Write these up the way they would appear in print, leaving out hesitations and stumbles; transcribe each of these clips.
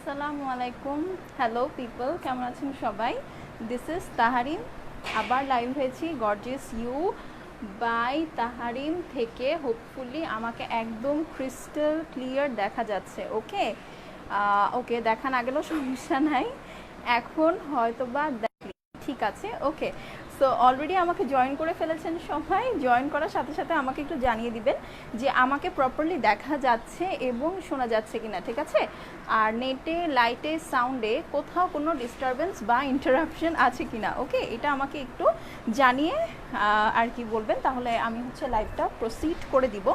আসসালামু আলাইকুম। Hello people, কেমন আছেন সবাই? This is Taharim. আবার লাইভ হয়েছি গর্জিয়াস ইউ বাই তাহারিম থেকে। হোপফুলি আমাকে একদম ক্রিস্টাল ক্লিয়ার দেখা যাচ্ছে। ওকে ওকে, দেখা না গেলেও সমস্যা নাই, এখন হয়তোবা ঠিক আছে। ওকে, সো অলরেডি আমাকে জয়েন করে ফেলেছেন সবাই। জয়েন করার সাথে সাথে আমাকে একটু জানিয়ে দিবেন যে আমাকে প্রপারলি দেখা যাচ্ছে এবং শোনা যাচ্ছে কিনা, ঠিক আছে? আর নেটে, লাইটে, সাউন্ডে কোথাও কোনো ডিস্টারবেন্স বা ইন্টারাপশন আছে কিনা, ওকে, এটা আমাকে একটু জানিয়ে আর কি বলবেন, তাহলে আমি হচ্ছে লাইভটা প্রসিড করে দিব।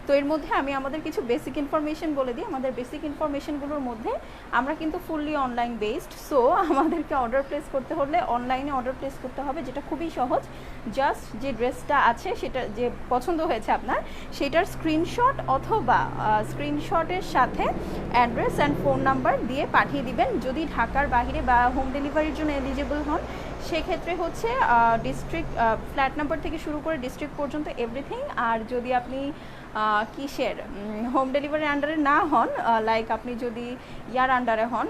তো এর মধ্যে আমি আমাদের কিছু বেসিক ইনফরমেশন বলে দিই। আমাদের বেসিক ইনফরমেশনগুলোর মধ্যে আমরা কিন্তু ফুললি অনলাইন বেসড, সো আমাদেরকে অর্ডার প্লেস করতে হলে অনলাইনে অর্ডার প্লেস করতে হবে, যেটা খুবই সহজ। জাস্ট যে ড্রেসটা আছে, সেটা যে পছন্দ হয়েছে আপনার, সেটার স্ক্রিনশট অথবা স্ক্রিনশটের সাথে অ্যাড্রেস অ্যান্ড ফোন নাম্বার দিয়ে পাঠিয়ে দিবেন। যদি ঢাকার বাইরে বা হোম ডেলিভারির জন্য এলিজিবল হন, সেক্ষেত্রে হচ্ছে ডিস্ট্রিক্ট, ফ্ল্যাট নাম্বার থেকে শুরু করে ডিস্ট্রিক্ট পর্যন্ত এভরিথিং। আর যদি আপনি কিসের হোম ডেলিভারির আন্ডারে না হন, লাইক আপনি যদি ইয়ার আন্ডারে হন,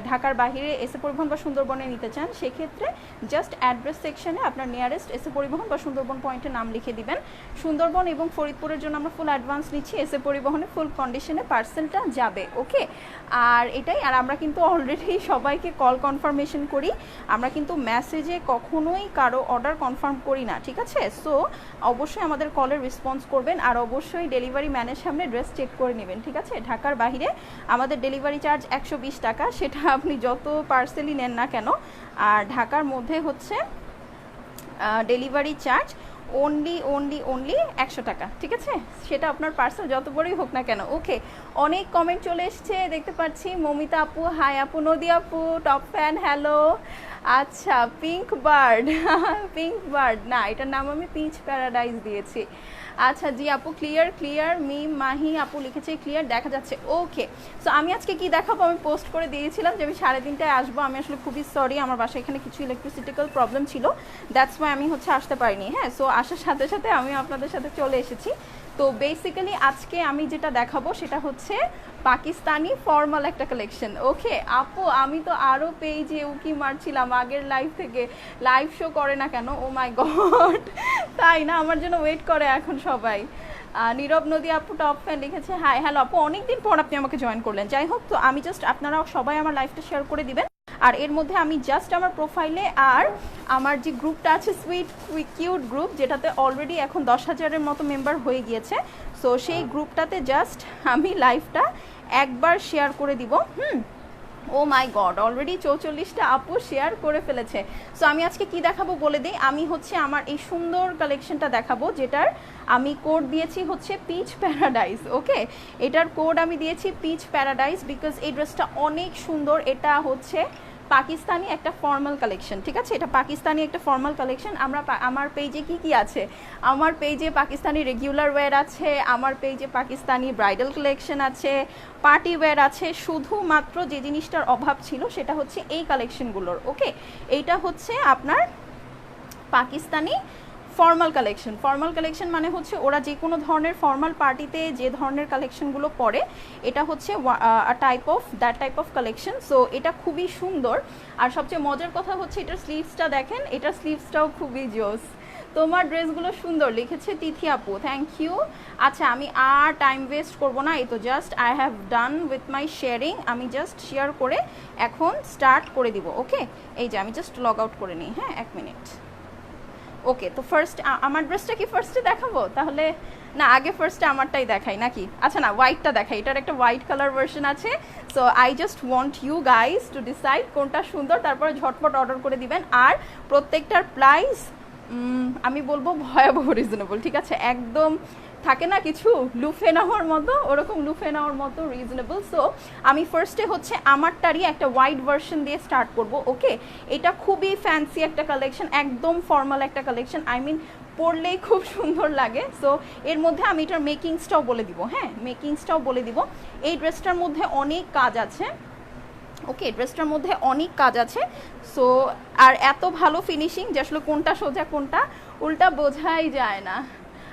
ঢাকার বাইরে এসে পরিবহন বা সুন্দরবনে নিতে চান, সেক্ষেত্রে জাস্ট অ্যাড্রেস সেকশনে আপনার নিয়ারেস্ট এসে পরিবহন বা সুন্দরবন পয়েন্টের নাম লিখে দিবেন। সুন্দরবন এবং ফরিদপুরের জন্য আমরা ফুল অ্যাডভান্স নিচ্ছি, এসে পরিবহনে ফুল কন্ডিশনে পার্সেলটা যাবে। ওকে, আর এটাই। আর আমরা কিন্তু অলরেডি সবাইকে কল কনফার্মেশন করি, আমরা কিন্তু মেসেজে কখনোই কারো অর্ডার কনফার্ম করি না, ঠিক আছে? সো অবশ্যই আমাদের কলের রেসপন্স করবেন, আর অবশ্যই ডেলিভারি ম্যানের সামনে ড্রেস চেক করে নেবেন, ঠিক আছে? ঢাকার বাইরে আমাদের ডেলিভারি চার্জ 120 টাকা, সেটা আপনি যত পার্সেলই নেন না কেন। আর ঢাকার মধ্যে হচ্ছে ডেলিভারি চার্জ অনলি 100 টাকা, ঠিক আছে? সেটা আপনার পার্সেল যত বড়ই হোক না কেন। ওকে, অনেক কমেন্ট চলে এসছে দেখতে পাচ্ছি। মমিতা আপু হাই, আপু নদী আপু টপ ফ্যান, হ্যালো। আচ্ছা, পিঙ্ক বার্ড পিঙ্ক বার্ড না, এটার নাম আমি পিচ প্যারাডাইজ দিয়েছি। আচ্ছা জি আপু, ক্লিয়ার মিম মাহি আপু লিখেছে ক্লিয়ার দেখা যাচ্ছে। ওকে, সো আমি আজকে কি দেখাবো, আমি পোস্ট করে দিয়েছিলাম যে আমি 3:30টায় আসবো। আমি আসলে খুবই সরি, আমার বাসায় এখানে কিছু ইলেকট্রিসিটিক্যাল প্রবলেম ছিল, দ্যাটস ওয়াই আমি হচ্ছে আসতে পারিনি। হ্যাঁ, সো আসার সাথে সাথে আমি আপনাদের সাথে চলে এসেছি। তো বেসিক্যালি আজকে আমি যেটা দেখাবো সেটা হচ্ছে পাকিস্তানি ফর্মাল একটা কালেকশন। ওকে আপু, আমি তো আরও পেজে উকি মারছিলাম আগের লাইভ থেকে, লাইভ শো করে না কেন? ও মাই গড, তাই না? আমার জন্য ওয়েট করে এখন সবাই। নীরব নদী আপু টপ ফ্যান লিখেছে হাই। হ্যালো আপু, অনেকদিন পর আপনি আমাকে জয়েন করলেন। যাই হোক, তো আমি জাস্ট, আপনারাও সবাই আমার লাইভটা শেয়ার করে দিবেন। আর এর মধ্যে আমি জাস্ট আমার প্রোফাইলে আর আমার যে গ্রুপটা আছে সুইট কিউট গ্রুপ, যেটাতে অলরেডি এখন 10,000-এর মতো মেম্বার হয়ে গিয়েছে, সো সেই গ্রুপটাতে জাস্ট আমি লাইভটা একবার শেয়ার করে দিব। ও মাই গড, অলরেডি 44টা আপু শেয়ার করে ফেলেছে। সো আমি আজকে কি দেখাবো বলে দিই। আমি হচ্ছে আমার এই সুন্দর কালেকশনটা দেখাবো, যেটার আমি কোড দিয়েছি হচ্ছে পিচ প্যারাডাইস। ওকে, এটার কোড আমি দিয়েছি পিচ প্যারাডাইস বিকজ এই ড্রেসটা অনেক সুন্দর। এটা হচ্ছে পাকিস্তানি একটা ফর্মাল কালেকশন, ঠিক আছে? এটা পাকিস্তানি একটা ফর্মাল কালেকশন। আমার পেজে কি আছে, আমার পেজে পাকিস্তানি রেগুলার ওয়্যার আছে, আমার পেজে পাকিস্তানি ব্রাইডাল কালেকশন আছে, পার্টি ওয়্যার আছে। শুধুমাত্র যে জিনিসটার অভাব ছিল সেটা হচ্ছে এই কালেকশনগুলোর। ওকে, এইটা হচ্ছে আপনার পাকিস্তানি ফর্মাল কালেকশন মানে হচ্ছে ওরা যে কোনো ধরনের ফর্মাল পার্টিতে যে ধরনের কালেকশনগুলো পরে, এটা হচ্ছে that type of collection. So এটা খুবই সুন্দর। আর সবচেয়ে মজার কথা হচ্ছে এটার স্লিভসটা দেখেন, এটার স্লিভসটাও খুবই জোস। তোমার ড্রেসগুলো সুন্দর লিখেছে তিথি আপু, থ্যাংক ইউ। আচ্ছা, আমি আর টাইম ওয়েস্ট করবো না, এই তো just I have done with my sharing. আমি জাস্ট শেয়ার করে এখন স্টার্ট করে দিব। ওকে, এই যে আমি জাস্ট লগ আউট করে নিই। হ্যাঁ, 1 মিনিট। ওকে, তো ফার্স্ট আমার ড্রেসটা কি ফার্স্টে দেখাবো তাহলে? না, আগে ফার্স্টে আমারটাই দেখাই নাকি? আচ্ছা না, হোয়াইটটা দেখাই। এটার একটা হোয়াইট কালার ভার্সন আছে। So I just want you guys to decide কোনটা সুন্দর, তারপরে ঝটপট অর্ডার করে দিবেন। আর প্রত্যেকটার প্রাইস আমি বলবো ভয়াবহ রিজনেবল, ঠিক আছে? একদম থাকে না কিছু লুফে নেওয়ার মতো, ওরকম লুফে নেওয়ার মতো রিজনেবল। সো আমি ফার্স্টে হচ্ছে আমারটারই একটা হোয়াইট ভার্সন দিয়ে স্টার্ট করব। ওকে, এটা খুবই ফ্যান্সি একটা কালেকশন, একদম ফর্মাল একটা কালেকশন, আই মিন পরলেই খুব সুন্দর লাগে। সো এর মধ্যে আমি এটার মেকিংসটাও বলে দিব। হ্যাঁ, মেকিংসটাও বলে দিব। এই ড্রেসটার মধ্যে অনেক কাজ আছে। ওকে, ড্রেসটার মধ্যে অনেক কাজ আছে। সো আর এত ভালো ফিনিশিং যে আসলে কোনটা সোজা কোনটা উল্টা বোঝাই যায় না।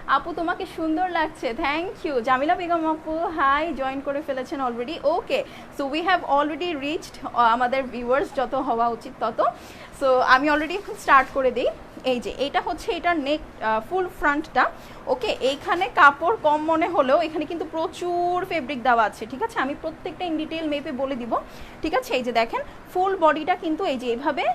আপু তোমাকে সুন্দর লাগছে, থ্যাংক ইউ। জামিলা বেগম আপু হাই, জয়েন করে ফেলেছেন already. Okay, so we have already reached আমাদের ভিউয়ার্স যত হওয়া উচিত তত। সো আমি অলরেডি এখন স্টার্ট করে দিই। এই যে এটা হচ্ছে এটার নেক ফুল ফ্রন্টটা। ওকে, এইখানে কাপড় কম মনে হলেও এখানে কিন্তু প্রচুর ফেব্রিক দেওয়া আছে, ঠিক আছে? আমি প্রত্যেকটা ইন ডিটেল মেপে বলে দিব, ঠিক আছে? এই যে দেখেন ফুল বডিটা কিন্তু এই যে এইভাবে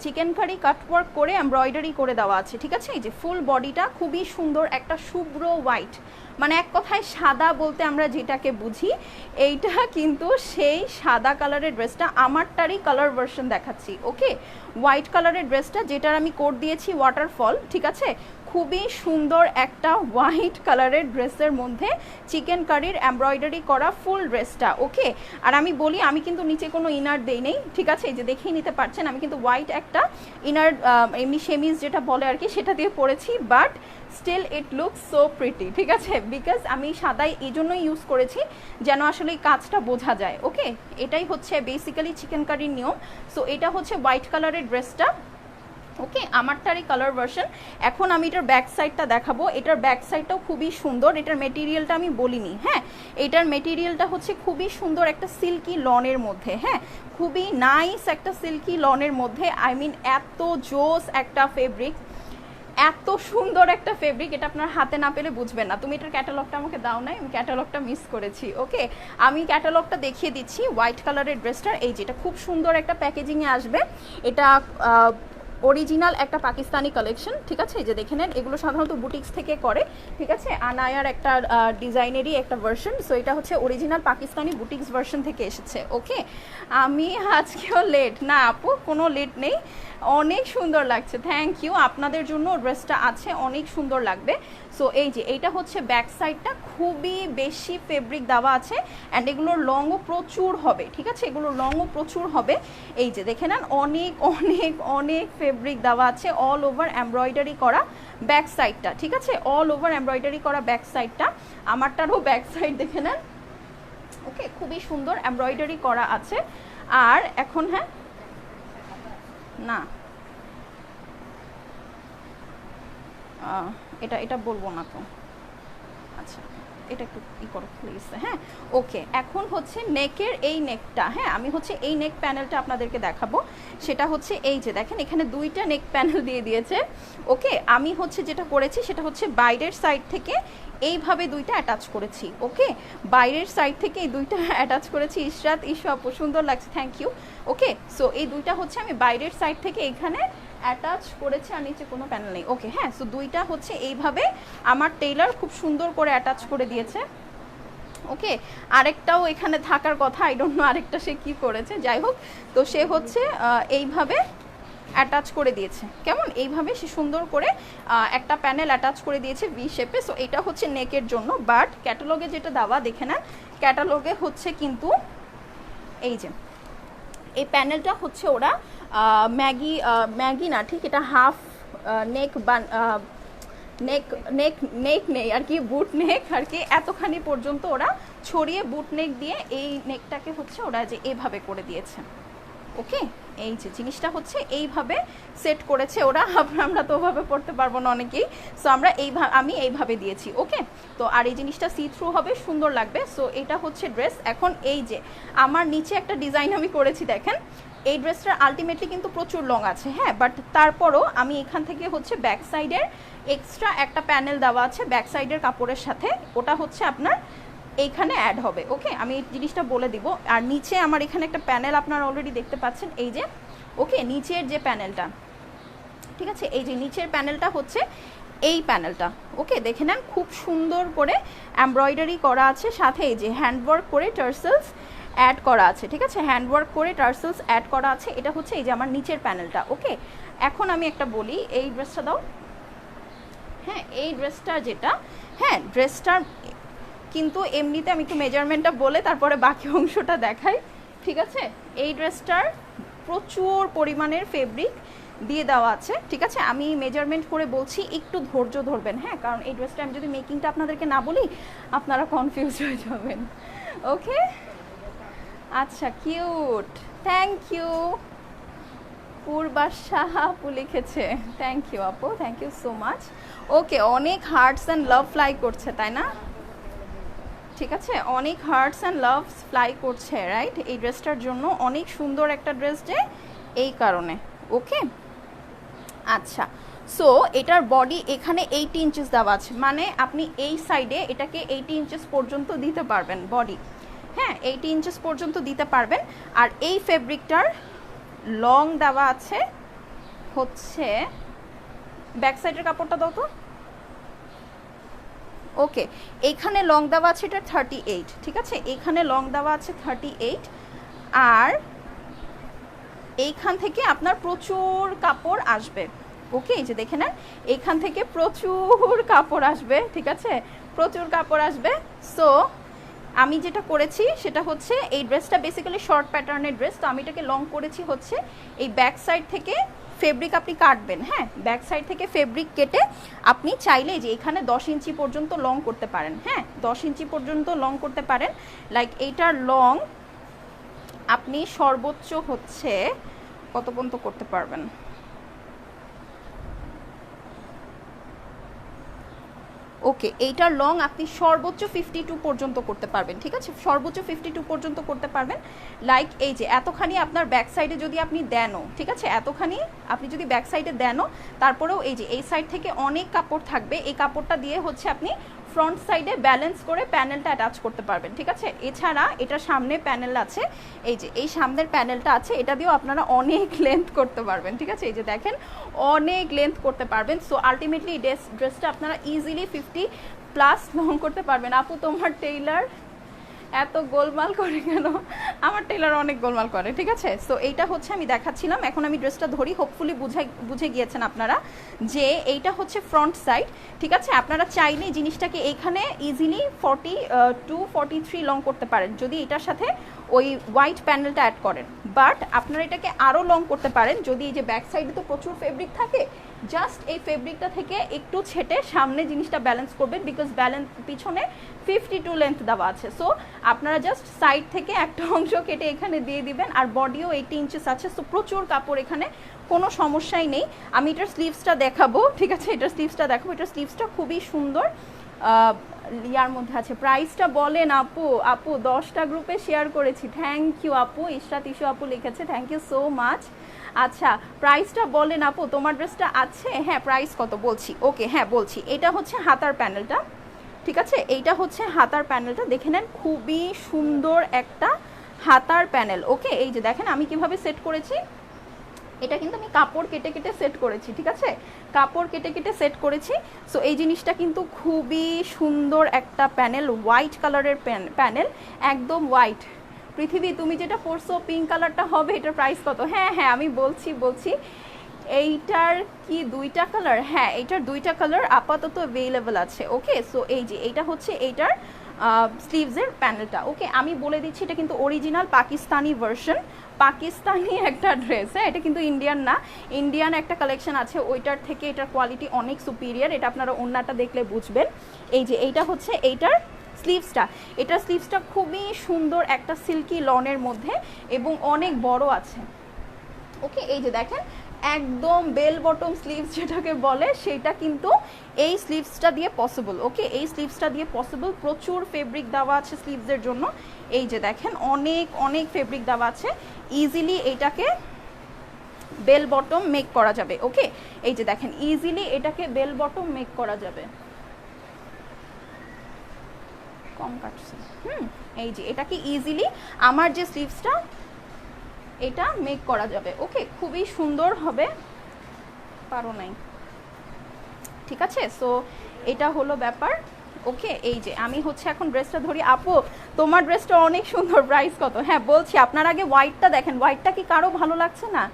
চিকেন কারি কাটওয়ার্ক করে এমব্রয়ডারি করে দেওয়া আছে, ঠিক আছে? এই যে ফুল বডিটা খুবই সুন্দর, একটা শুভ্র হোয়াইট, মানে এক কথায় সাদা বলতে আমরা যেটাকে বুঝি, এইটা কিন্তু সেই সাদা কালারের ড্রেসটা। আমারটারই কালার ভার্সন দেখাচ্ছি। ওকে, হোয়াইট কালারের ড্রেসটা, যেটার আমি কোড দিয়েছি ওয়াটারফল, ঠিক আছে? খুবই সুন্দর একটা হোয়াইট কালারের ড্রেসের মধ্যে চিকেন কারির এমব্রয়ডারি করা ফুল ড্রেসটা। ওকে, আর আমি বলি আমি কিন্তু নিচে কোনো ইনার দেই নেই, ঠিক আছে? এই যে দেখেই নিতে পারছেন আমি কিন্তু হোয়াইট একটা ইনার এমনি সেমিজ যেটা বলে আর কি সেটা দিয়ে পরেছি, but still it looks so pretty, ঠিক আছে? বিকজ আমি সাদাই এই জন্যই ইউজ করেছি যেন আসলে এই কাজটা বোঝা যায়। ওকে, এটাই হচ্ছে বেসিক্যালি চিকেন কারির নিয়ম। সো এটা হচ্ছে হোয়াইট কালারের ড্রেসটা। ওকে, আমারটারই কালার ভার্সন। এখন আমি এটার ব্যাক সাইডটা দেখাবো। এটার ব্যাক সাইডটাও খুবই সুন্দর। এটার মেটেরিয়ালটা আমি বলিনি, হ্যাঁ, এটার মেটেরিয়ালটা হচ্ছে খুবই সুন্দর একটা সিল্কি লনের মধ্যে, হ্যাঁ, খুবই নাইস একটা সিল্কি লনের মধ্যে। আই মিন এত জোস একটা ফেব্রিক, এত সুন্দর একটা ফেব্রিক, এটা আপনার হাতে না পেলে বুঝবেন না। তুমি এটার ক্যাটালগটা আমাকে দাও নাই, আমি ক্যাটালগটা মিস করেছি। ওকে, আমি ক্যাটালগটা দেখিয়ে দিচ্ছি। হোয়াইট কালারের ড্রেসটার এই যেটা খুব সুন্দর একটা প্যাকেজিংয়ে আসবে। এটা অরিজিনাল একটা পাকিস্তানি কালেকশন, ঠিক আছে? এই যে দেখে নেন, এগুলো সাধারণত বুটিক্স থেকে করে, ঠিক আছে? আনায়ার একটা ডিজাইনেরই একটা ভার্সন। সো এটা হচ্ছে অরিজিনাল পাকিস্তানি বুটিক্স ভার্সন থেকে এসেছে। ওকে, আমি আজকেও লেট না আপু, কোনো লেট নেই, অনেক সুন্দর লাগছে, থ্যাংক ইউ। আপনাদের জন্য ড্রেসটা আছে, অনেক সুন্দর লাগবে। সো এই যে এইটা হচ্ছে ব্যাক সাইডটা, খুবই বেশি ফেব্রিক দেওয়া আছে অ্যান্ড এগুলোর লংও প্রচুর হবে, ঠিক আছে? এগুলোর লংও প্রচুর হবে। এই যে দেখে নেন, অনেক অনেক অনেক ফেব্রিক দেওয়া আছে, অল ওভার এমব্রয়ডারি করা ব্যাক সাইডটা, ঠিক আছে? অল ওভার এমব্রয়ডারি করা ব্যাক সাইডটা। আমারটারও ব্যাক সাইড দেখে নেন। ওকে, খুবই সুন্দর এমব্রয়ডারি করা আছে। আর এখন হ্যাঁ না, এটা বলবো না তো, আচ্ছা এটা একটু করো প্লিজ। হ্যাঁ, ওকে, এখন হচ্ছে নেকের এই নেকটা, হ্যাঁ, আমি হচ্ছে এই নেক প্যানেলটা আপনাদেরকে দেখাবো। সেটা হচ্ছে এই যে দেখেন এখানে দুইটা নেক প্যানেল দিয়ে দিয়েছে। ওকে, আমি হচ্ছে যেটা করেছি সেটা হচ্ছে বাইরের সাইড থেকে এইভাবে দুইটা অ্যাটাচ করেছি। ওকে, বাইরের সাইড থেকে এই দুইটা অ্যাটাচ করেছি। ইশরাত ইস্যু আপু সুন্দর লাগছে, থ্যাংক ইউ। ওকে, সো এই দুইটা হচ্ছে আমি বাইরের সাইড থেকে এখানে অ্যাটাচ করেছি, আর নিচে কোনো প্যানেল নেই। ওকে, হ্যাঁ, সো দুইটা হচ্ছে এইভাবে আমার টেইলার খুব সুন্দর করে অ্যাটাচ করে দিয়েছে। ওকে, আরেকটাও এখানে থাকার কথা, আই ডোন্ট নো আরেকটা সে কি করেছে, যাই হোক। তো সে হচ্ছে এইভাবে অ্যাটাচ করে দিয়েছে, কেমন এইভাবে সে সুন্দর করে একটা প্যানেল অ্যাটাচ করে দিয়েছে ভি শেপে। সো এটা হচ্ছে নেকের জন্য, বাট ক্যাটালগে যেটা দেওয়া দেখে নেন, ক্যাটালগে হচ্ছে কিন্তু এই যে এই প্যানেলটা হচ্ছে ওরা ম্যাগি না, ঠিক, এটা হাফ নেক নেক নেক নেক নেই আর কি, বুট নেক আর কি, এতখানি পর্যন্ত ওরা ছড়িয়ে বুট নেক দিয়ে এই নেকটাকে হচ্ছে ওরা যে এভাবে করে দিয়েছে। ওকে, এই যে জিনিসটা হচ্ছে এইভাবে সেট করেছে ওরা, আমরা তো ওভাবে পড়তে পারবো না অনেকেই। সো আমরা আমি এইভাবে দিয়েছি। ওকে, তো আর এই জিনিসটা সি থ্রু হবে, সুন্দর লাগবে। সো এটা হচ্ছে ড্রেস। এখন এই যে আমার নিচে একটা ডিজাইন আমি করেছি দেখেন, এই ড্রেসটার আলটিমেটলি কিন্তু প্রচুর লং আছে, হ্যাঁ, বাট তারপরও আমি এখান থেকে হচ্ছে ব্যাক সাইডের এক্সট্রা একটা প্যানেল দেওয়া আছে ব্যাক সাইডের কাপড়ের সাথে, ওটা হচ্ছে আপনার এইখানে অ্যাড হবে। ওকে, আমি এই জিনিসটা বলে দিব। আর নিচে আমার এখানে একটা প্যানেল আপনারা অলরেডি দেখতে পাচ্ছেন, এই যে, ওকে, নিচের যে প্যানেলটা, ঠিক আছে, এই যে নিচের প্যানেলটা হচ্ছে এই প্যানেলটা। ওকে, দেখে নেন খুব সুন্দর করে এমব্রয়ডারি করা আছে, সাথে এই যে হ্যান্ডওয়ার্ক করে টার্সেলস অ্যাড করা আছে, ঠিক আছে, হ্যান্ডওয়ার্ক করে টার্সেলস অ্যাড করা আছে। এটা হচ্ছে এই যে আমার নিচের প্যানেলটা। ওকে, এখন আমি একটা বলি, এই ড্রেসটা দাও, হ্যাঁ, এই ড্রেসটা যেটা, হ্যাঁ, ড্রেসটার কিন্তু এমনিতে আমি একটু মেজারমেন্টটা বলে তারপরে বাকি অংশটা দেখাই, ঠিক আছে? এই ড্রেসটার প্রচুর পরিমাণের ফেব্রিক দিয়ে দেওয়া আছে, ঠিক আছে? আমি মেজারমেন্ট করে বলছি, একটু ধৈর্য ধরবেন, হ্যাঁ, কারণ এই ড্রেসটা আমি যদি মেকিংটা আপনাদেরকে না বলি আপনারা কনফিউজ হয়ে যাবেন। ওকে, আচ্ছা, কিউট, থ্যাংক ইউ। পূর্বাশা আপু লিখেছে, থ্যাংক ইউ আপু, থ্যাংক ইউ সো মাচ। ওকে, অনেক হার্টস অ্যান্ড লাভ ফ্লাই করছে তাই না? ঠিক আছে, অনেক হার্টস অ্যান্ড লাভ ফ্লাই করছে, রাইট? এই ড্রেসটার জন্য অনেক সুন্দর একটা ড্রেস যে, এই কারণে। ওকে, আচ্ছা। সো এটার বডি এখানে 80 ইঞ্চেস দেওয়া আছে, মানে আপনি এই সাইডে এটাকে 80 ইঞ্চেস পর্যন্ত দিতে পারবেন বডি। হ্যাঁ, 80 ইঞ্চেস পর্যন্ত দিতে পারবেন। আর এই ফেব্রিকটার লং দেওয়া আছে হচ্ছে, ব্যাক সাইডের কাপড়টা দাও তো। ওকে, এইখানে লং দেওয়া আছে এটা 38, ঠিক আছে? এইখানে লং দেওয়া আছে 38। আর এইখান থেকে আপনার প্রচুর কাপড় আসবে। ওকে, এই যে দেখে নেন, এইখান থেকে প্রচুর কাপড় আসবে, ঠিক আছে? প্রচুর কাপড় আসবে। সো আমি যেটা করেছি সেটা হচ্ছে, এই ড্রেসটা বেসিক্যালি শর্ট প্যাটার্নের ড্রেস, তো আমি এটাকে লং করেছি হচ্ছে এই ব্যাক সাইড থেকে ফেব্রিক আপনি কাটবেন। হ্যাঁ, ব্যাক সাইড থেকে ফেব্রিক কেটে আপনি চাইলে যে এখানে 10 ইঞ্চি পর্যন্ত লং করতে পারেন। হ্যাঁ, 10 ইঞ্চি পর্যন্ত লং করতে পারেন। লাইক এইটার লং আপনি সর্বোচ্চ হচ্ছে কত পর্যন্ত করতে পারবেন? ওকে, এইটার লং আপনি সর্বোচ্চ 52 পর্যন্ত করতে পারবেন, ঠিক আছে? সর্বোচ্চ 52 পর্যন্ত করতে পারবেন। লাইক এই যে এতখানি আপনার ব্যাক সাইডে যদি আপনি দেনও, ঠিক আছে, এতখানি আপনি যদি ব্যাক সাইডে দেনও, তারপরেও এই যে এই সাইড থেকে অনেক কাপড় থাকবে, এই কাপড়টা দিয়ে হচ্ছে আপনি ফ্রন্ট সাইডে ব্যালেন্স করে প্যানেলটা অ্যাটাচ করতে পারবেন, ঠিক আছে? এছাড়া এটা সামনে প্যানেল আছে, এই যে এই সামনের প্যানেলটা আছে, এটা দিয়েও আপনারা অনেক লেন্থ করতে পারবেন, ঠিক আছে? এই যে দেখেন, অনেক লেন্থ করতে পারবেন। সো আলটিমেটলি ড্রেসটা আপনারা ইজিলি 50+ লং করতে পারবেন। আপু তোমার টেইলার এত গোলমাল করে কেন? আমার টেলার অনেক গোলমাল করে, ঠিক আছে? সো এইটা হচ্ছে আমি দেখাচ্ছিলাম, এখন আমি ড্রেসটা ধরি। হোপফুলি বুঝে গিয়েছেন আপনারা যে এইটা হচ্ছে ফ্রন্ট সাইড, ঠিক আছে? আপনারা চাইলে জিনিসটাকে এখানে ইজিলি 42-43 লং করতে পারেন যদি এটার সাথে ওই হোয়াইট প্যানেলটা অ্যাড করেন। বাট আপনারা এটাকে আরও লং করতে পারেন যদি এই যে ব্যাক সাইডে তো প্রচুর ফেব্রিক থাকে, জাস্ট এই ফেব্রিকটা থেকে একটু ছেটে সামনে জিনিসটা ব্যালেন্স করবেন, বিকজ পিছনে 52 লেন্থ দেওয়া আছে। সো আপনারা জাস্ট সাইড থেকে একটা অংশ কেটে এখানে দিয়ে দিবেন। আর বডিও 80 ইঞ্চেস আছে, সো প্রচুর কাপড়, এখানে কোনো সমস্যাই নেই। আমি এটার স্লিভসটা দেখাবো, ঠিক আছে? এটার স্লিভসটা দেখাবো। এটার স্লিভসটা খুবই সুন্দর, ইয়ার মধ্যে আছে। প্রাইসটা বলেন আপু। আপু 10টা গ্রুপে শেয়ার করেছি, থ্যাংক ইউ আপু। ইশরাত ইস্যু আপু লিখেছে, থ্যাংক ইউ সো মাচ। আচ্ছা, প্রাইসটা বলেন আপু। তোমার ড্রেসটা আছে? হ্যাঁ, প্রাইস কত বলছি। ওকে, হ্যাঁ বলছি। এটা হচ্ছে হাতার প্যানেলটা, ঠিক আছে? এইটা হচ্ছে হাতার প্যানেলটা, দেখে নেন, খুবই সুন্দর একটা হাতার প্যানেল। ওকে, এই যে দেখেন আমি কিভাবে সেট করেছি, এটা কিন্তু আমি কাপড় কেটে কেটে সেট করেছি, ঠিক আছে? কাপড় কেটে কেটে সেট করেছি। সো এই জিনিসটা কিন্তু খুবই সুন্দর একটা প্যানেল, হোয়াইট কালারের প্যানেল, একদম হোয়াইট। পৃথিবী তুমি যেটা পরছো পিঙ্ক কালারটা হবে, এটার প্রাইস কত? হ্যাঁ হ্যাঁ, আমি বলছি এইটার কি 2টা কালার? হ্যাঁ, এইটার 2টা কালার আপাতত অ্যাভেলেবল আছে। ওকে, সো এই যে এইটা হচ্ছে এইটার স্লিভসের প্যানেলটা। ওকে, আমি বলে দিচ্ছি এটা কিন্তু অরিজিনাল পাকিস্তানি ভার্সন, পাকিস্তানি একটা ড্রেস। হ্যাঁ, এটা কিন্তু ইন্ডিয়ান না, ইন্ডিয়ান একটা কালেকশন আছে, ওইটার থেকে এটার কোয়ালিটি অনেক সুপিরিয়ার। এটা আপনারা ওন্নাটা দেখলে বুঝবেন। এই যে এইটা হচ্ছে এইটার স্লিভসটা, এটার স্লিভসটা খুবই সুন্দর একটা সিল্কি লনের মধ্যে এবং অনেক বড় আছে। ওকে, এই যে দেখেন, একদম বেল বটম স্লিভস যেটাকে বলে, সেটা কিন্তু এই স্লিভসটা দিয়ে পসিবল। ওকে, এই স্লিভসটা দিয়ে পসিবল। প্রচুর ফেব্রিক দেওয়া আছে স্লিভসের জন্য, এই যে দেখেন অনেক ফেব্রিক দেওয়া আছে, ইজিলি এটাকে বেল বটম মেক করা যাবে। ওকে, এই যে দেখেন, ইজিলি এটাকে বেল বটম মেক করা যাবে। কম কাটছে, এই যে এটাকে ইজিলি আমার যে স্লিভসটা এটা মেক করা যাবে। ওকে, খুবই সুন্দর হবে, পারো নাই, ঠিক আছে? সো এটা হলো ব্যাপার। ওকে, এই যে আমি হচ্ছে এখন ড্রেসটা ধরি। আপু তোমার ড্রেসটা অনেক সুন্দর, প্রাইস কত? হ্যাঁ বলছি, আপনার আগে হোয়াইটটা দেখেন, হোয়াইটটা কি কারো ভালো লাগছে না?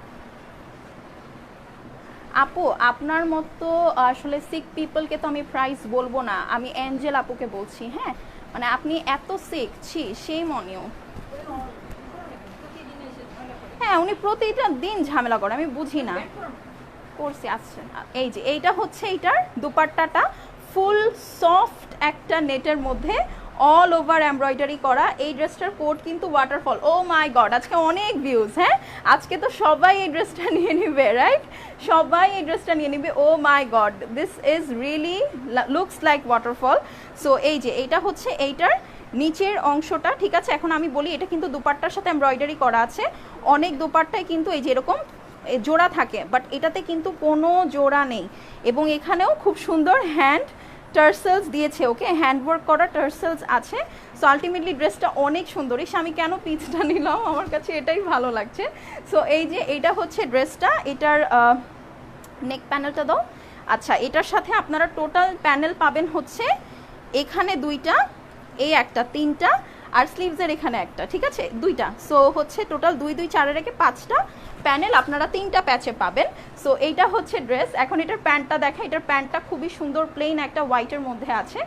আপু আপনার মতো আসলে সিক পিপলকে তো আমি প্রাইস বলবো না, আমি অ্যাঞ্জেল আপুকে বলছি। হ্যাঁ, মানে আপনি এত সিক, ছি, সেই মনেও। হ্যাঁ, উনি প্রতিটা দিন ঝামেলা করে, আমি বুঝি না। করছি, আচ্ছা। এই যে এইটা হচ্ছে এইটার দুপাট্টাটা, ফুল সফট একটা নেটের মধ্যে অল ওভার এমব্রয়ডারি করা। এই ড্রেসটার কোড কিন্তু ওয়াটারফল। ও মাই গড, আজকে অনেক ভিউজ। হ্যাঁ, আজকে তো সবাই এই ড্রেসটা নিয়ে নিবে, রাইট? সবাই এই ড্রেসটা নিয়ে নিবে। Oh my god, this is really looks like waterfall. So এই যে এইটা হচ্ছে এইটার নিচের অংশটা, ঠিক আছে? এখন আমি বলি, এটা কিন্তু দুপাট্টার সাথে এমব্রয়ডারি করা আছে। অনেক দুপাট্টায় কিন্তু এই যে এরকম জোড়া থাকে, বাট এটাতে কিন্তু কোনো জোড়া নেই। এবং এখানেও খুব সুন্দর হ্যান্ড টার্সেলস দিয়েছে, ওকে, হ্যান্ডওয়ার্ক করা টার্সেলস আছে। সো আলটিমেটলি ড্রেসটা অনেক সুন্দর। এসে আমি কেন পিচটা নিলাম, আমার কাছে এটাই ভালো লাগছে। সো এই যে এইটা হচ্ছে ড্রেসটা, এটার নেক প্যানেলটা দাও। আচ্ছা, এটার সাথে আপনারা টোটাল প্যানেল পাবেন হচ্ছে এখানে দুইটা, এই একটা, তিনটা, আর স্লিভসের এখানে একটা, ঠিক আছে, দুইটা। সো হচ্ছে টোটাল 2 2 4 রেখে 5টা প্যানেল আপনারা 3টা প্যাচে পাবেন। সো এইটা হচ্ছে ড্রেস। এখন এটার প্যান্টটা দেখা, এটার প্যান্টটা খুবই সুন্দর, প্লেন একটা হোয়াইটের মধ্যে আছে।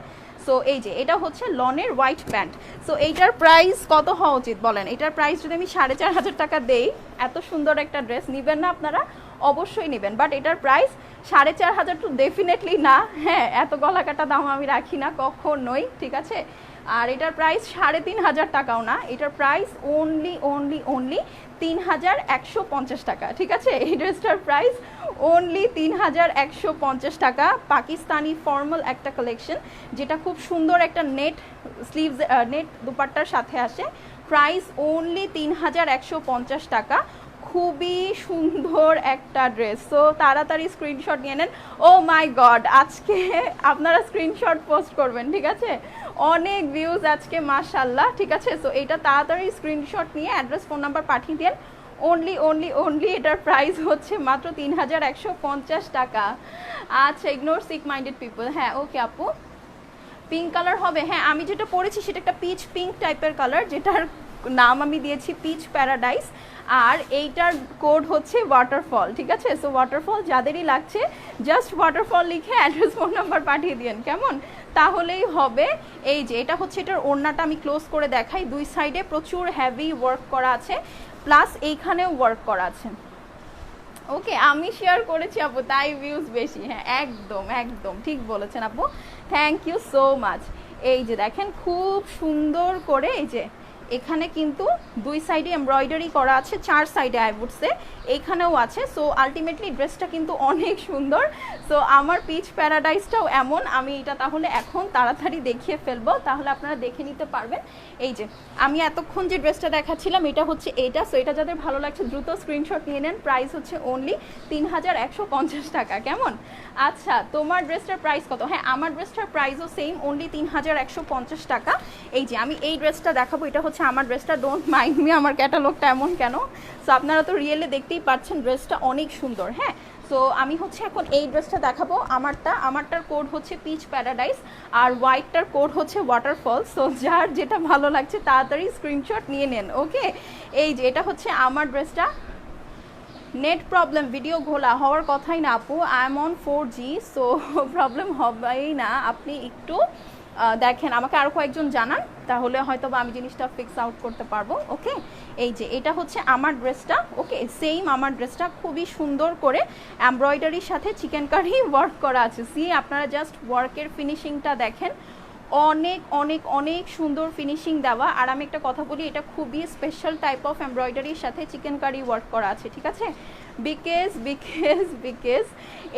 সো এই যে এটা হচ্ছে লনের হোয়াইট প্যান্ট। সো এইটার প্রাইস কত হওয়া উচিত বলেন? এটার প্রাইস যদি আমি 4,500 টাকা দেই, এত সুন্দর একটা ড্রেস নেবেন না আপনারা? অবশ্যই নেবেন, বাট এটার প্রাইস 4,500 তো ডেফিনেটলি না। হ্যাঁ, এত গলাকাটা দাম আমি রাখি না কখনোই, ঠিক আছে? আর এটার প্রাইস 3,500 টাকাও না, এটার প্রাইস অনলি 3,150 টাকা, ঠিক আছে? এই ড্রেসটার প্রাইস অনলি 3,150 টাকা। পাকিস্তানি ফর্মাল একটা কালেকশন, যেটা খুব সুন্দর একটা নেট স্লিভস, নেট দুপাট্টার সাথে আসে। প্রাইস অনলি 3,150 টাকা। খুবই সুন্দর একটা ড্রেস। সো তাড়াতাড়ি স্ক্রিনশট নিয়ে নেন। ও মাই গড, আজকে আপনারা স্ক্রিনশট পোস্ট করবেন, ঠিক আছে? অনেক ভিউজ আজকে, মাশাআল্লাহ, ঠিক আছে? সো এটা তাড়াতাড়ি স্ক্রিনশট নিয়ে অ্যাড্রেস, ফোন নাম্বার পাঠিয়ে দেন। অনলি এটার প্রাইস হচ্ছে মাত্র 3,150 টাকা। আচ্ছা, ইগনোর সিক মাইন্ডেড পিপল। হ্যাঁ, ওকে আপু, পিঙ্ক কালার হবে। হ্যাঁ, আমি যেটা পরেছি সেটা একটা পিচ পিঙ্ক টাইপের কালার, যেটার নাম আমি দিয়েছি পিচ প্যারাডাইস। আর এইটার কোড হচ্ছে ওয়াটারফল, ঠিক আছে? সো ওয়াটারফল যাদেরই লাগছে, জাস্ট ওয়াটারফল লিখে অ্যাড্রেস, ফোন নাম্বার পাঠিয়ে দিন, কেমন? তাহলেই হবে। এই যে এটা হচ্ছে, এটার ওড়নাটা আমি ক্লোজ করে দেখাই। দুই সাইডে প্রচুর হেভি ওয়ার্ক করা আছে, প্লাস এইখানেও ওয়ার্ক করা আছে। ওকে, আমি শেয়ার করেছি আপু, তাই ভিউজ বেশি। হ্যাঁ, একদম একদম ঠিক বলেছেন আপু, থ্যাংক ইউ সো মাচ। এই যে দেখেন, খুব সুন্দর করে এই যে এখানে কিন্তু দুই সাইডে এমব্রয়ডারি করা আছে, 4 সাইডে আই উড সে, এইখানেও আছে। সো আলটিমেটলি ড্রেসটা কিন্তু অনেক সুন্দর। সো আমার পিচ প্যারাডাইসটাও এমন। আমি এটা তাহলে এখন তাড়াতাড়ি দেখিয়ে ফেলবো, তাহলে আপনারা দেখে নিতে পারবেন। এই যে আমি এতক্ষণ যে ড্রেসটা দেখাচ্ছিলাম, এটা হচ্ছে এইটা। সো এটা যাদের ভালো লাগছে দ্রুত স্ক্রিনশট নিয়ে নেন। প্রাইস হচ্ছে অনলি 3,150 টাকা, কেমন? আচ্ছা, তোমার ড্রেসটার প্রাইস কত? হ্যাঁ, আমার ড্রেসটার প্রাইসও সেম, অনলি 3,150 টাকা। এই যে আমি এই ড্রেসটা দেখাবো, এটা হচ্ছে আমার ড্রেসটা। ডোন্ট মাইন্ড মি, আমার ক্যাটালগটা এমন কেন? সো আপনারা তো রিয়েলি দেখতেই পাচ্ছেন ড্রেসটা অনেক সুন্দর। হ্যাঁ, সো আমি হচ্ছে এখন এই ড্রেসটা দেখাবো। আমারটার কোড হচ্ছে পিচ প্যারাডাইস, আর হোয়াইটটার কোড হচ্ছে ওয়াটারফল। সো যার যেটা ভালো লাগছে তাড়াতাড়ি স্ক্রিনশট নিয়ে নেন, ওকে? এই যে এটা হচ্ছে আমার ড্রেসটা। নেট প্রবলেম, ভিডিও ঘোলা হওয়ার কথাই না আপু, I am on 4G, so problem হবেই না। আপনি একটু দেখেন, আমাকে আরও কয়েকজন জানান, তাহলে হয়তো বা আমি জিনিসটা ফিক্স আউট করতে পারবো, ওকে? এই যে এটা হচ্ছে আমার ড্রেসটা, ওকে, সেম আমার ড্রেসটা খুবই সুন্দর করে এমব্রয়ডারির সাথে চিকেন কারি ওয়ার্ক করা আছে। সি, আপনারা জাস্ট ওয়ার্কের ফিনিশিংটা দেখেন, অনেক অনেক অনেক সুন্দর ফিনিশিং দেওয়া। আর আমি একটা কথা বলি, এটা খুবই স্পেশাল টাইপ অফ এমব্রয়ডারির সাথে চিকেন কারি ওয়ার্ক করা আছে, ঠিক আছে? বিকজ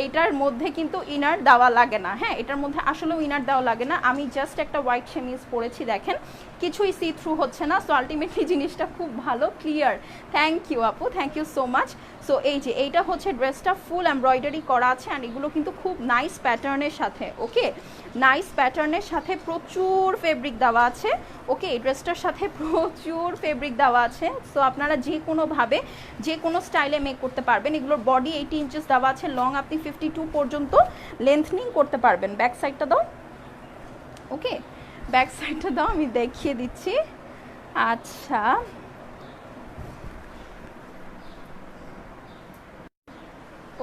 এটার মধ্যে কিন্তু ইনার দেওয়া লাগে না। হ্যাঁ, এটার মধ্যে আসলেও ইনার দেওয়া লাগে না। আমি জাস্ট একটা হোয়াইট সেমিজ পরেছি, দেখেন কিছুই সি থ্রু হচ্ছে না। সো আলটিমেটলি জিনিসটা খুব ভালো, ক্লিয়ার। থ্যাংক ইউ আপু, thank you so much. So এই যে এইটা হচ্ছে ড্রেসটা, ফুল এমব্রয়ডারি করা আছে, অ্যান্ড এগুলো কিন্তু খুব নাইস প্যাটার্নের সাথে, ওকে, নাইস প্যাটার্নের সাথে প্রচুর ফেব্রিক দেওয়া আছে, ওকে? এই ড্রেসটার সাথে প্রচুর ফেব্রিক দেওয়া আছে। সো আপনারা যে কোনোভাবে যে কোনো স্টাইলে মেক করতে পারবেন। এগুলোর বডি 80 ইঞ্চেস দেওয়া আছে, লং আপনি 52 পর্যন্ত লেন্থনিং করতে পারবেন। ব্যাক সাইডটা দাও, ওকে, ব্যাক সাইডটা দাও, আমি দেখিয়ে দিচ্ছি। আচ্ছা,